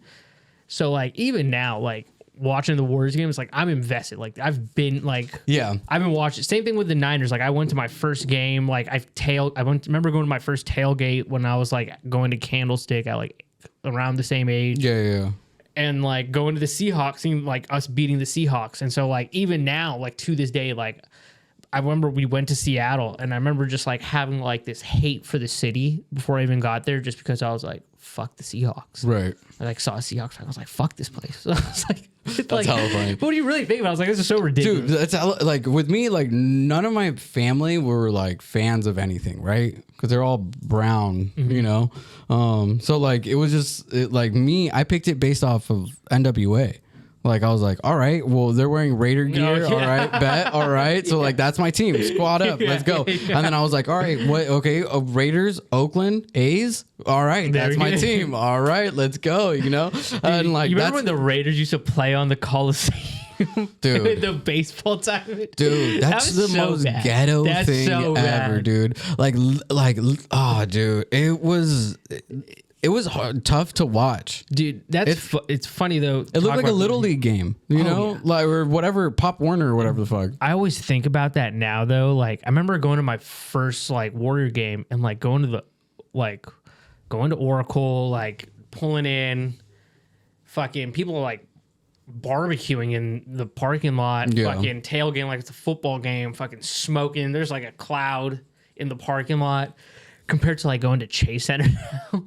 A: So like even now, like watching the Warriors game, it's like I'm invested. Like I've been watching. Same thing with the Niners. Like I went to my first game. Like remember going to my first tailgate when I was like going to Candlestick at like around the same age.
B: Yeah.
A: And like going to the Seahawks, seeing like us beating the Seahawks. And so like even now, like to this day, like I remember we went to Seattle, and I remember just like having like this hate for the city before I even got there, just because I was like, fuck the Seahawks.
B: Right.
A: I like saw a Seahawks. I was like, fuck this place. So I was like,
B: that's hella funny.
A: What do you really think about it? I was like, this is so ridiculous.
B: Dude, that's like with me, like none of my family were like fans of anything, right? Because they're all brown, you know? So like it was just like me, I picked it based off of NWA. Like I was like, all right, well they're wearing Raider gear, all right, bet, all right. So like that's my team. Squad up, let's go. And then I was like, all right, what? Okay, Raiders, Oakland, A's, all right, that's my team. All right, let's go. You know, and like
A: you remember when the Raiders used to play on the Coliseum,
B: dude,
A: the baseball time,
B: dude, that's the so most bad. Ghetto that's thing so ever, dude. Like, oh, dude, it was hard, tough to watch,
A: dude. It's funny though.
B: It looked like a little league game, you know, like or whatever, Pop Warner or whatever the fuck.
A: I always think about that now though. Like I remember going to my first like Warrior game and like going to Oracle, like pulling in, fucking people like barbecuing in the parking lot, fucking tailgating like it's a football game, fucking smoking. There's like a cloud in the parking lot compared to like going to Chase Center now.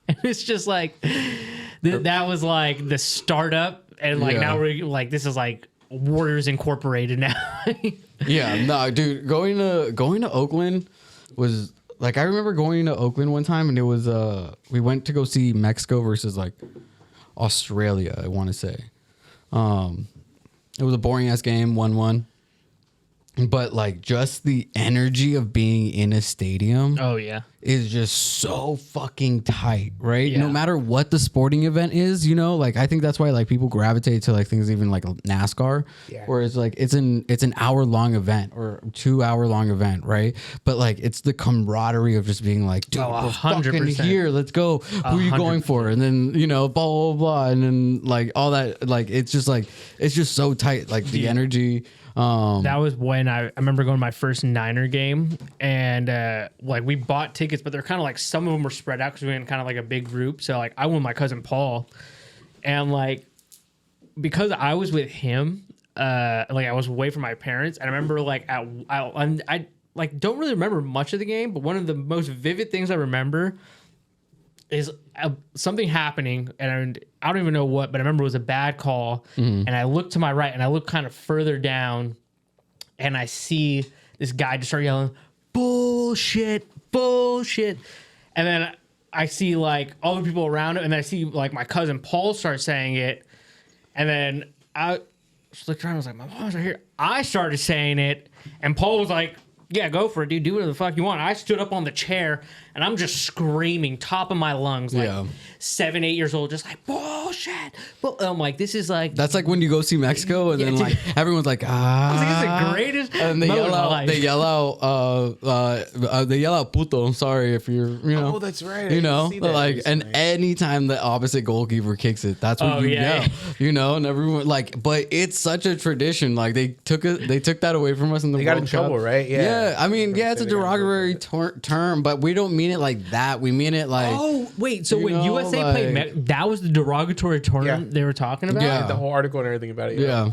A: And it's just like that was like the startup, and like now we're like this is like Warriors Incorporated now.
B: Yeah, no, dude, going to Oakland was like I remember going to Oakland one time, and it was we went to go see Mexico versus like Australia, I want to say. It was a boring ass game, 1-1. But like just the energy of being in a stadium is just so fucking tight, right? No matter what the sporting event is, you know, like I think that's why like people gravitate to like things even like NASCAR, where it's like it's an hour-long event or 2-hour-long event, right? But like it's the camaraderie of just being like, dude, we're fucking here, let's go. Who are you going for? And then, you know, blah blah blah, and then like all that, like it's just so tight, like the energy.
A: That was when I remember going to my first Niner game, and like we bought tickets, but they're kind of like some of them were spread out because we were in kind of like a big group. So like I went with my cousin Paul, and like because I was with him, like I was away from my parents, and I remember like I like don't really remember much of the game, but one of the most vivid things I remember is something happening, and I don't even know what, but I remember it was a bad call, and I look to my right, and I look kind of further down, and I see this guy just start yelling, bullshit, bullshit, and then I see like all the people around him, and then I see like my cousin Paul start saying it, and then I just looked around, I was like, my mom's right here. I started saying it, and Paul was like yeah, go for it, dude. Do whatever the fuck you want. I stood up on the chair and I'm just screaming top of my lungs, like 7, 8 years old, just like bullshit. But I'm like, this is like
B: That's like when you go see Mexico and then like everyone's like,
A: I was like, it's the greatest.
B: and they
A: moment
B: yell
A: of my
B: out,
A: life.
B: they yell out puto. I'm sorry if you're, you know.
C: Oh, that's right.
B: You
C: I
B: know,
C: didn't see that
B: like,
C: recently.
B: and anytime the opposite goalkeeper kicks it, that's what you yell. You know, and everyone like, but it's such a tradition. Like they took that away from us in the
C: They
B: World
C: got in
B: Cup.
C: trouble, right?
B: Yeah, I mean, yeah, it's a
C: They got in trouble
B: derogatory term, but we don't mean it like that. We mean it like,
A: Oh wait, so
B: You
A: when
B: know,
A: USA played,
B: like-
A: that was the derogatory term
C: Yeah.
A: they were talking about.
B: Yeah.
C: The whole article and everything about it.
B: yeah.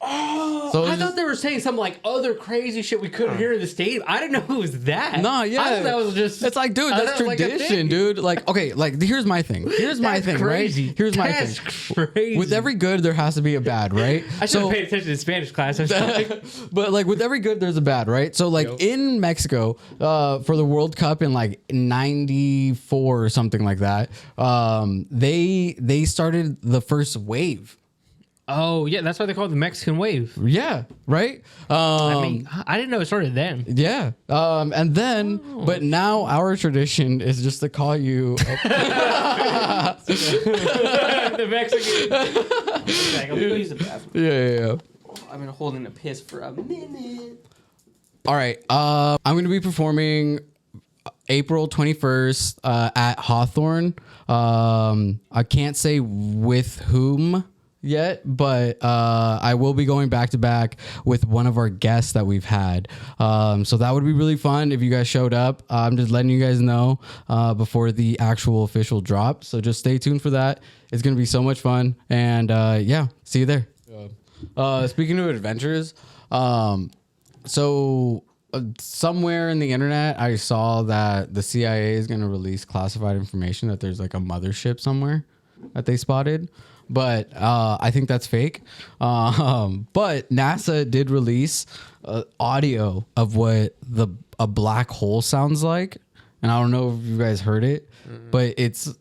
A: Oh,
B: So
A: I
B: it's
A: thought they were saying some like other crazy shit we couldn't hear in the stadium. I didn't know it was that.
B: No, yeah.
A: I thought that was just.
B: It's like, dude,
A: I
B: that's
A: thought it was like a
B: tradition,
A: thing.
B: dude. Like, okay, like here's my thing. Here's my
A: That's
B: thing,
A: crazy.
B: right? Here's my
A: That's
B: thing.
A: crazy.
B: With every good, there has to be a bad, right?
A: I should have paid attention to Spanish class. I was like,
B: But like with every good, there's a bad, right? So like in Mexico, for the World Cup in like '94 or something like that, they started the first wave.
A: oh yeah, that's why they call it the Mexican wave.
B: Yeah, right.
A: I mean, I didn't know it started then.
B: Yeah. And then, but now our tradition is just to call you.
A: The Mexican. Like, I'm gonna use the bathroom.
B: Yeah.
A: I've been holding a piss for a minute.
B: All right. I'm going to be performing April 21st at Hawthorne. I can't say with whom yet, but I will be going back to back with one of our guests that we've had. So that would be really fun if you guys showed up. I'm just letting you guys know before the actual official drop. So just stay tuned for that. It's going to be so much fun. And yeah, see you there. Speaking of adventures, so somewhere in the internet, I saw that the CIA is going to release classified information that there's like a mothership somewhere that they spotted. But I think that's fake. But NASA did release audio of what a black hole sounds like. And I don't know if you guys heard it, but it's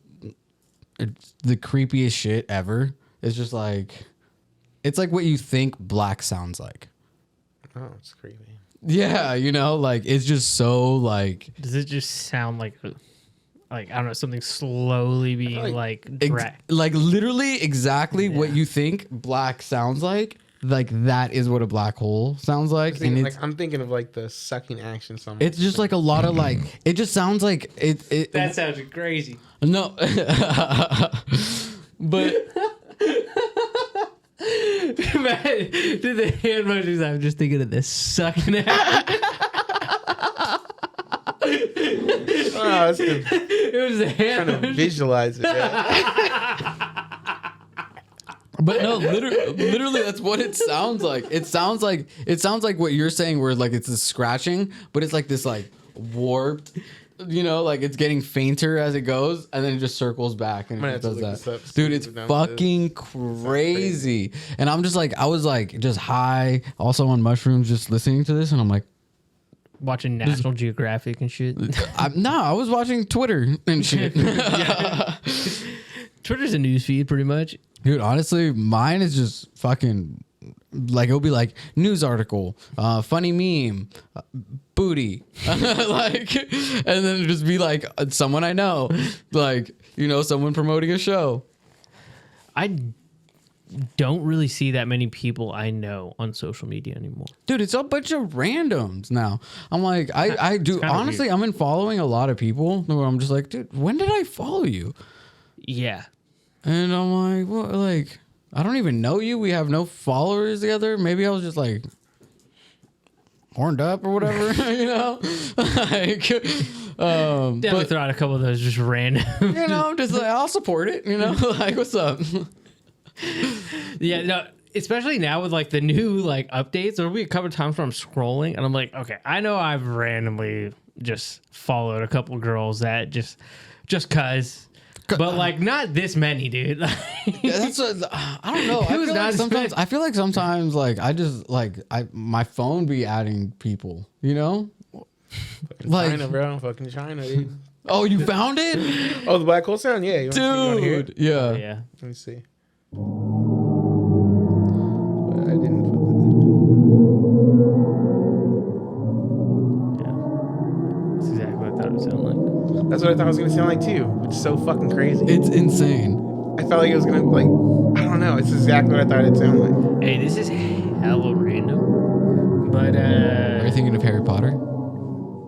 B: the creepiest shit ever. It's just like, it's like what you think black sounds like.
C: Oh, it's creepy.
B: Yeah, you know, like it's just so like
A: Does it just sound like I don't know, something slowly being like dragged?
B: like literally exactly what you think black sounds like. Like that is what a black hole sounds like, and it's,
C: I'm thinking of like the sucking action.
B: it's just like a lot of like it just sounds like it.
A: That sounds crazy.
B: No, but
A: Man, did the hand motions? I'm just thinking of this sucking out.
C: oh, it's good.
A: It was the hand
C: Trying to
A: motion.
C: visualize it.
B: but no, literally that's what it sounds like. It sounds like what you're saying, where like it's a scratching, but it's like this like warped. You know, like it's getting fainter as it goes, and then it just circles back and
C: I'm
B: it
C: gonna
B: just does
C: have to look
B: that.
C: this up,
B: Dude,
C: see
B: it's
C: what
B: fucking crazy. And I'm just like, I was like just high, also on mushrooms, just listening to this, and I'm like,
A: Watching National Geographic and shit.
B: I was watching Twitter and shit.
A: Twitter's a news feed, pretty much.
B: Dude, honestly, mine is just fucking like it'll be like news article, funny meme, booty, like, and then it'll just be like someone I know, like, you know, someone promoting a show.
A: I don't really see that many people I know on social media anymore.
B: Dude, it's a bunch of randoms now. I'm like, I do
A: kinda
B: honestly, I'm in following a lot of people where I'm just like, dude, when did I follow you?
A: Yeah.
B: And I'm like, what, like, I don't even know you. We have no followers together. Maybe I was just like horned up or whatever, you know? Like,
A: Definitely throw out a couple of those just random.
B: you know, I'm just like, I'll support it, you know? Like, what's up?
A: Yeah, no, especially now with like the new like updates. There'll be a couple of times where I'm scrolling and I'm like, okay, I know I've randomly just followed a couple girls that just cause. But like not this many, dude.
B: Yeah, that's I don't know. I feel like sometimes like I just like my phone be adding people, you know? Like
C: China, bro. Fucking China, dude.
B: oh, you found it?
C: Oh, the black hole sound? Yeah. You wanna hear it?
B: Dude. Yeah.
A: Yeah.
C: Let me see. But I didn't put That's what I thought it was gonna sound like too, which is so fucking crazy.
B: It's insane.
C: I felt like it was gonna like, I don't know. It's exactly what I thought it'd sound like.
A: Hey, this is hella random, but
B: Are you thinking of Harry Potter?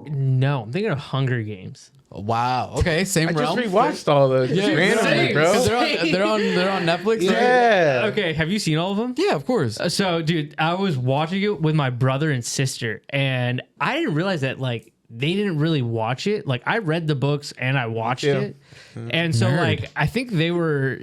A: no, I'm thinking of Hunger Games.
B: Wow. Okay, same
C: I just
B: realm.
C: rewatched all those just randomly,
A: same.
C: bro.
B: 'Cause they're on Netflix. Right?
C: Yeah.
A: Okay, have you seen all of them?
B: Yeah, of course.
A: So, dude, I was watching it with my brother and sister, and I didn't realize that like they didn't really watch it. Like I read the books and I watched
C: too.
A: it, and so
B: Nerd.
A: like I think they were.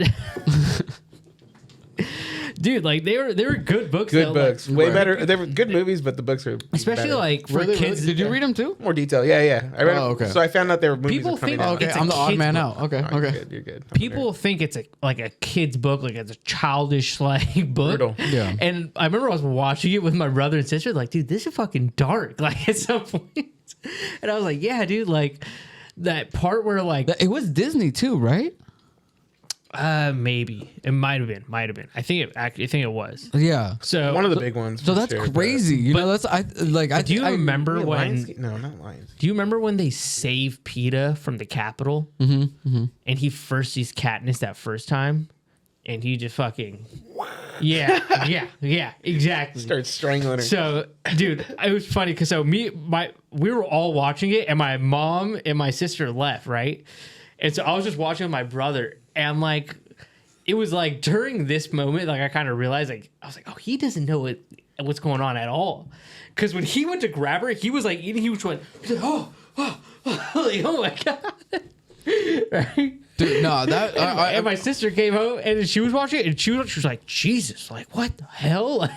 A: Dude, like they were good books.
C: Good
A: though,
C: books.
A: like,
C: Way better. They were good movies, but the books are
A: especially
C: better.
A: like for
B: Were they
A: kids.
B: really? Did you read them too?
C: More detail. Yeah. I read
B: Oh, okay.
C: So I found out there were movies
A: People
C: are coming
A: think-
C: out.
B: Okay,
A: It's a
B: I'm the odd
A: kid's
B: man
A: book.
B: out. Okay,
C: Oh,
B: okay.
C: You're good.
A: People think it's like a kid's book, like it's a childish like book.
C: Brutal.
B: Yeah.
A: And I remember I was watching it with my brother and sister, like, dude, this is fucking dark. Like at some point, and I was like, yeah, dude, like that part where like
B: It was Disney too, right?
A: maybe it might have been. I think it was.
B: Yeah.
A: So
C: One of the big ones.
B: So
C: for
B: that's
C: sure, but-
B: crazy. You know, that's I like. I
A: do you
B: I,
A: remember
C: Wait,
A: when?
C: Lionsgate? No, not Lions.
A: Do you remember when they saved PETA from the Capitol? And he first sees Katniss that first time, and he just fucking yeah, exactly.
C: Start strangling her.
A: So, dude, it was funny because we were all watching it, and my mom and my sister left, right? And so I was just watching with my brother, and like, it was like during this moment, like I kind of realized, like I was like, oh, he doesn't know what's going on at all, because when he went to grab her, he was like eating. He was like, oh, like, oh my god, right?
B: dude, no, that
A: And my sister came home, and she was watching it, and she was like, Jesus, like what the hell?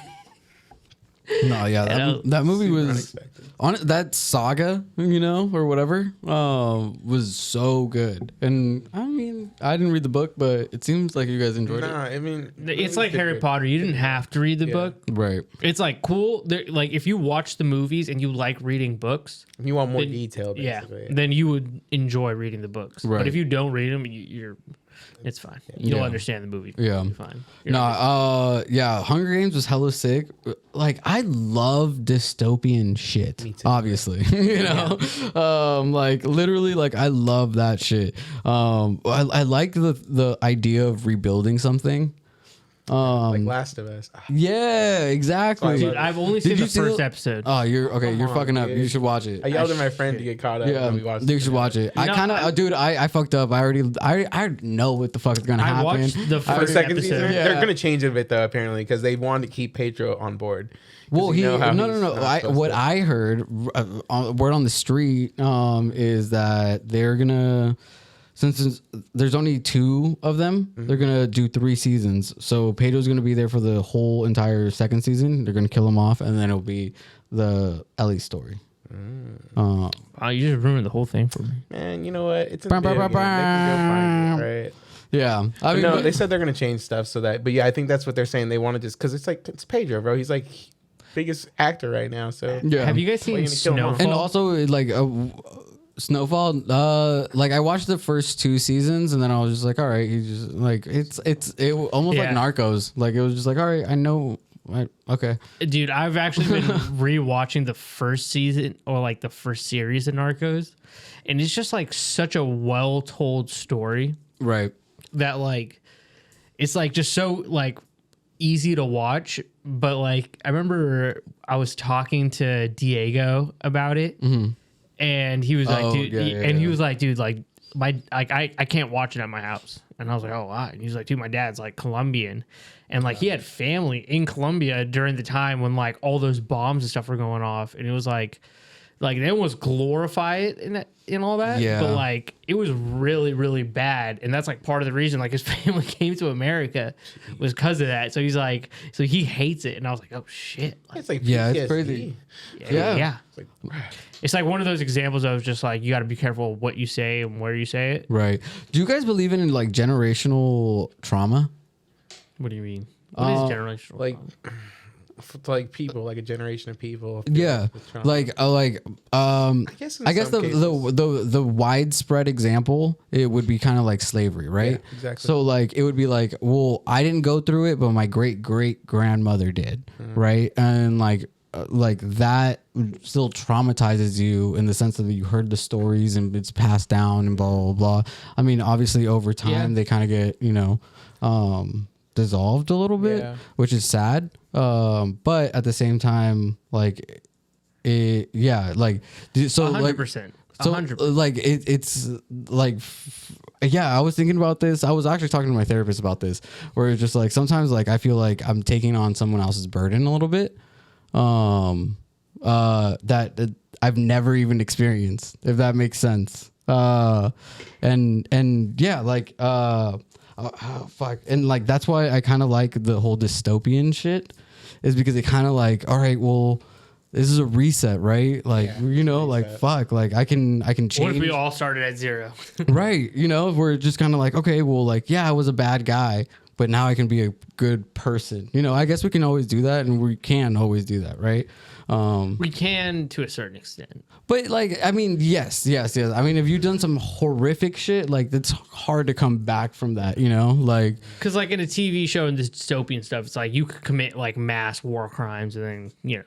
B: no, yeah, that movie was
C: unexpected.
B: on that saga, you know, or whatever, was so good. And I mean, I didn't read the book, but it seems like you guys enjoyed
C: Nah, I mean,
A: It's like Harry Potter. You didn't have to read the book.
B: it. Right.
A: It's like cool. Like if you watch the movies and you like reading books,
C: You want more
A: then-
C: detail,
A: yeah,
C: basically.
A: then you would enjoy reading the books.
B: Right.
A: But if you don't read them, it's fine. You'll
B: Yeah.
A: understand the movie.
B: Yeah.
A: You're fine. You're
B: No, yeah, Hunger Games was hella sick. Like, I love dystopian shit.
C: Me too.
B: Obviously, you know, like literally, like I love that shit. I like the idea of rebuilding something.
C: like Last of Us. Ah,
B: Yeah, exactly.
A: Dude, I've only seen
B: Did
A: the
B: you see
A: first
B: the-
A: episode.
B: Oh, you're okay.
C: Come
B: You're
C: on,
B: fucking up.
C: dude.
B: You should watch it.
C: I yelled at my friend to get caught up.
B: Yeah,
C: when we watched
B: you
C: it
B: should watch it. I
A: know,
B: kind of, dude. I fucked up. I know what the fuck is gonna
A: I
B: happen.
A: watched the
C: For
A: first
C: second
A: episode.
C: season,
B: Yeah.
C: they're gonna change it a bit though, apparently, because they wanted to keep Pedro on board. 'Cause
B: Well,
C: you know how
B: no.
C: he's not
B: What
C: supposed to-
B: I heard, word on the street, is that they're gonna, since there's only 2 of them, they're gonna do 3 seasons. So Pedro's gonna be there for the whole entire second season. They're gonna kill him off, and then it'll be the Ellie story.
A: Oh, you just ruined the whole thing for me.
C: Man, you know what? It's in
B: Bam,
C: the
B: bam,
C: video game. They can go find it, right?
B: Yeah, I
C: But
B: mean,
C: no,
B: but-
C: they said they're gonna change stuff so that. But yeah, I think that's what they're saying. They want to just because it's Pedro, bro. He's like biggest actor right now. So
B: yeah.
A: Have you guys
C: Well,
A: seen
C: you're gonna kill him off.
A: Snowfall?
B: And also, like, Snowfall, like I watched the first 2 seasons, and then I was just like, all right, he just like it almost like
A: Yeah.
B: Narcos. Like it was just like, all right, I know, okay,
A: Dude, I've actually been rewatching the first season or like the first series of Narcos, and it's just like such a well told story
B: right,
A: that like it's like just so like easy to watch. But like I remember I was talking to Diego about it, and he was like,
B: Oh,
A: dude,
B: yeah,
A: he
B: yeah.
A: was like, dude, like I can't watch it at my house. And I was like, oh, why? And he's like, dude, my dad's like Colombian, and like he had family in Colombia during the time when like all those bombs and stuff were going off, and it was like they almost glorify it and all that,
B: Yeah.
A: but like it was really really bad, and that's like part of the reason like his family came to America was because of that. So he's like, so he hates it, and I was like, oh shit, like,
C: it's like
B: Yeah, it's
C: PTSD.
B: crazy.
A: yeah.
B: Yeah.
C: It's like,
A: It's like one of those examples of just like you got to be careful what you say and where you say it.
B: right. Do you guys believe in like generational trauma?
A: What do you mean? What is generational?
C: like, like people, like a generation of people.
B: Yeah,
C: with trauma.
B: I guess
C: some
B: the widespread example, it would be kind of like slavery, right?
C: Yeah, exactly.
B: So like it would be like, well, I didn't go through it, but my great great grandmother did, right? And like like that still traumatizes you in the sense that you heard the stories and it's passed down and blah blah blah. I mean, obviously over time they kind of get dissolved a little bit, which is sad. But at the same time, like it, like so
A: 100%.
B: So
A: 100%.
B: like it's like I was thinking about this. I was actually talking to my therapist about this, where it's just like sometimes like I feel like I'm taking on someone else's burden a little bit, that I've never even experienced, if that makes sense. And yeah, like fuck, and like that's why I kind of like the whole dystopian shit, is because it kind of like, all right, well, this is a reset, right? Like, like fuck, like I can change.
A: What if we all started at 0?
B: Right. We're just kind of like, okay, well, like, yeah, I was a bad guy, but now I can be a good person. I guess we can always do that, and we can always do that, right?
A: We can to a certain extent.
B: But like, I mean, yes. I mean, if you've done some horrific shit, like it's hard to come back from that, like,
A: because like in a TV show and the dystopian stuff, it's like you could commit like mass war crimes and then,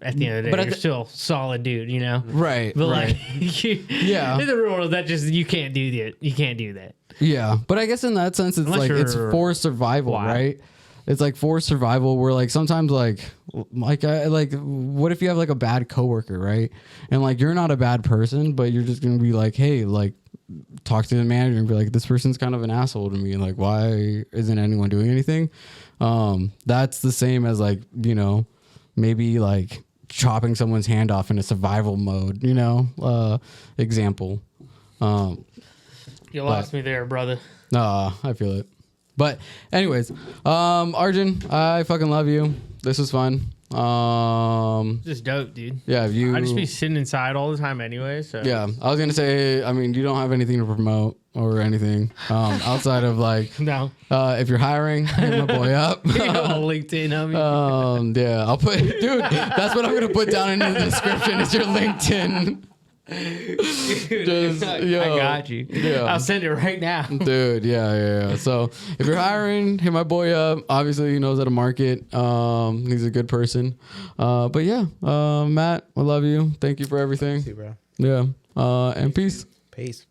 A: at the end of the day, you're still solid dude,
B: Right.
A: But
B: right.
A: like, in the real world, that just you can't do that. You can't do that.
B: Yeah, but I guess in that sense, it's
A: Unless
B: like it's for survival, right? It's like for survival. Where like sometimes like what if you have like a bad coworker, right? And like you're not a bad person, but you're just gonna be like, hey, like talk to the manager and be like, this person's kind of an asshole to me. Like, why isn't anyone doing anything? That's the same as like maybe like chopping someone's hand off in a survival mode, example.
A: You lost me there, brother.
B: I feel it. But anyways, Arjun, I fucking love you. This was fun.
A: Just dope, dude.
B: Yeah,
A: I just be sitting inside all the time anyway. So
B: yeah, I was gonna say, I mean, you don't have anything to promote or anything outside of like,
A: no.
B: If you're hiring, hit my boy up.
A: On LinkedIn,
B: yeah, I'll put, dude. That's what I'm gonna put down in the description. Is your LinkedIn.
A: Just, I got you. Yeah. I'll send it right now.
B: Dude, yeah. So if you're hiring, hit my boy up. Obviously, he knows how to market. He's a good person. But yeah, Matt, I love you. Thank you for everything.
C: See you, bro.
B: Yeah. And peace.
C: Peace.